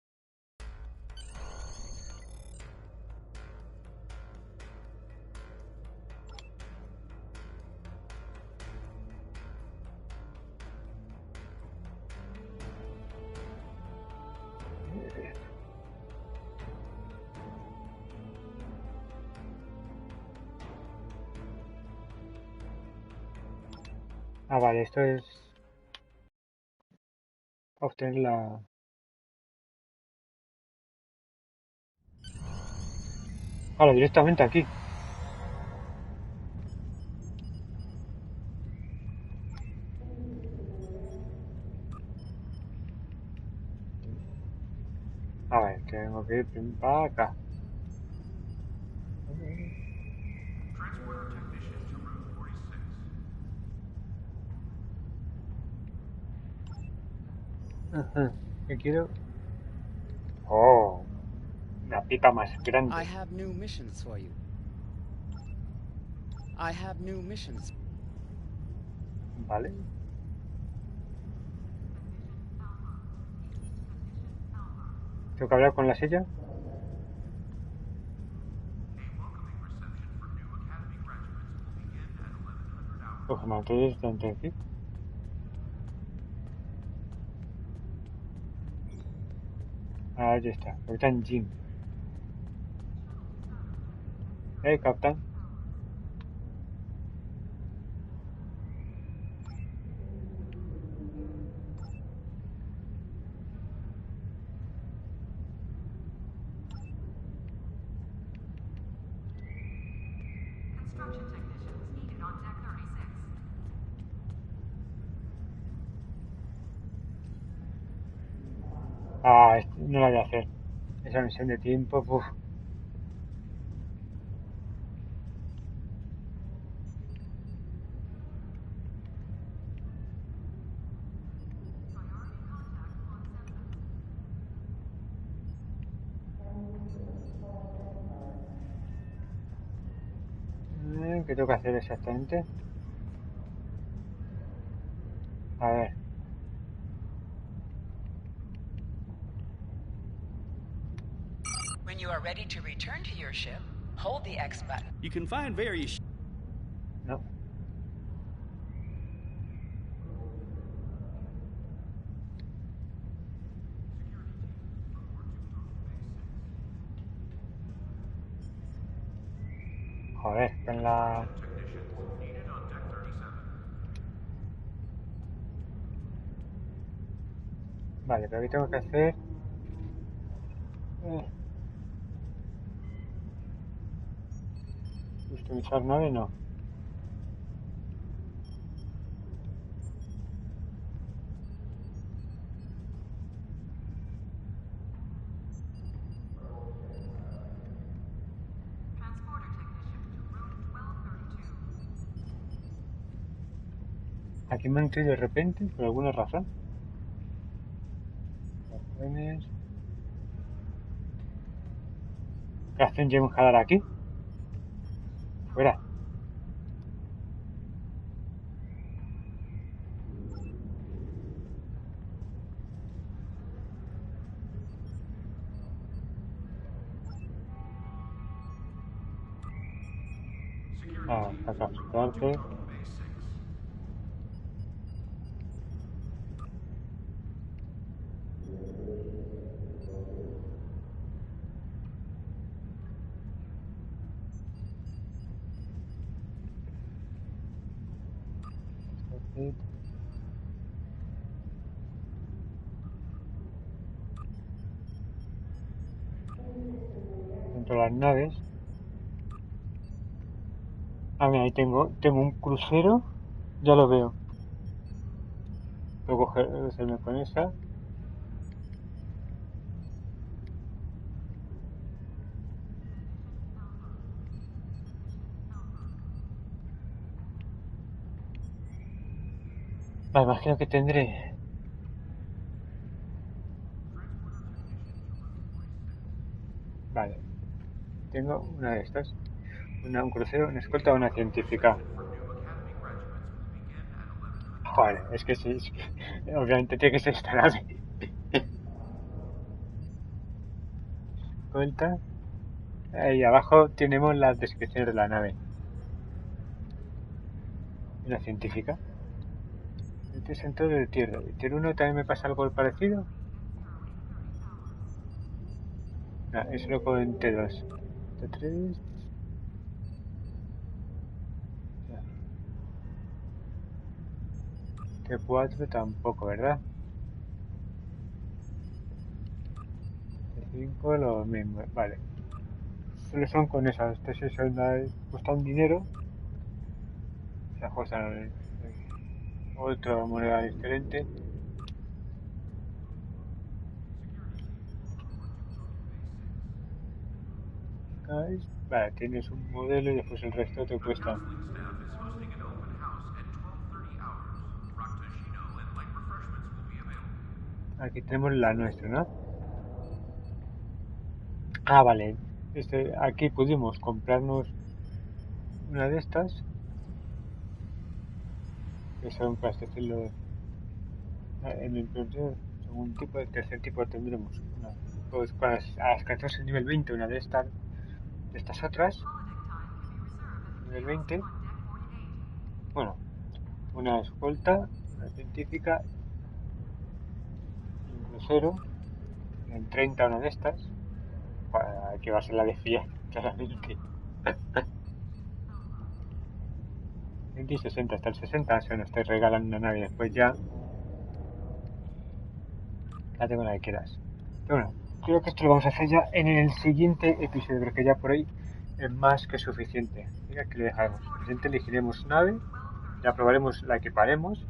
Ah, vale, esto es obtener la... Vale, directamente aquí. A ver, tengo que ir para acá. Ajá, ¿qué quiero? Oh, una pipa más grande. I have new missions for you. I have new missions. Vale. ¿Tengo que hablar con la silla? Pues entonces dentro de aquí. Ahí está, Capitán Jim. Capitán. Construction technicians needed on deck 36. Ah, no la voy a hacer. Esa misión de tiempo, uff. ¿Qué tengo que hacer exactamente? A ver. When you are ready to return to your ship, hold the X button. You can find various... No. Joder, con la... Vale, pero aquí tengo que hacer... Customizar nave, no. Aquí me han entrado de repente, por alguna razón. ¿Qué hace un Jem'Hadar aquí? Fuera. Ah, acá, suerte. Dentro de las naves. Ah, mira, ahí tengo un crucero. Ya lo veo. Puedo hacerme con esa. Vale, imagino que tendré... Vale. Tengo una de estas. Un crucero, una escolta o una científica. Joder, es que sí, es que obviamente tiene que ser esta nave. Escolta. Ahí abajo tenemos las descripciones de la nave. Una científica. Este es en todo el tier 2. ¿Tier 1 también me pasa algo parecido? No, es solo con T2. T3. T4 tampoco, ¿verdad? T5 lo mismo, vale. Solo son con esas. Estas sí son cuestan dinero. Se ajustan otra moneda diferente. Vale, tienes un modelo y después el resto te cuesta. Aquí tenemos la nuestra, ¿no? Ah, vale. Aquí pudimos comprarnos una de estas. Que son, para decirlo, en el segundo tipo, el tercer tipo tendremos una. Pues a las 14 nivel 20 una de estas otras. Nivel 20. Bueno, una escolta, una científica, un crucero. En 30 una de estas. Que va a ser la de FIA, claramente. 20 y 60 hasta el 60 se nos te regalan una nave y después ya la tengo la que quieras. Pero bueno, creo que esto lo vamos a hacer ya en el siguiente episodio, porque ya por hoy es más que suficiente. Mira que le dejaremos. En el siguiente elegiremos nave, la probaremos, la equiparemos,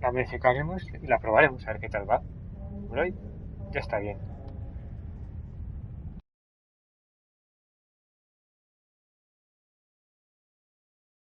la verificaremos y la probaremos a ver qué tal va. Por hoy ya está bien.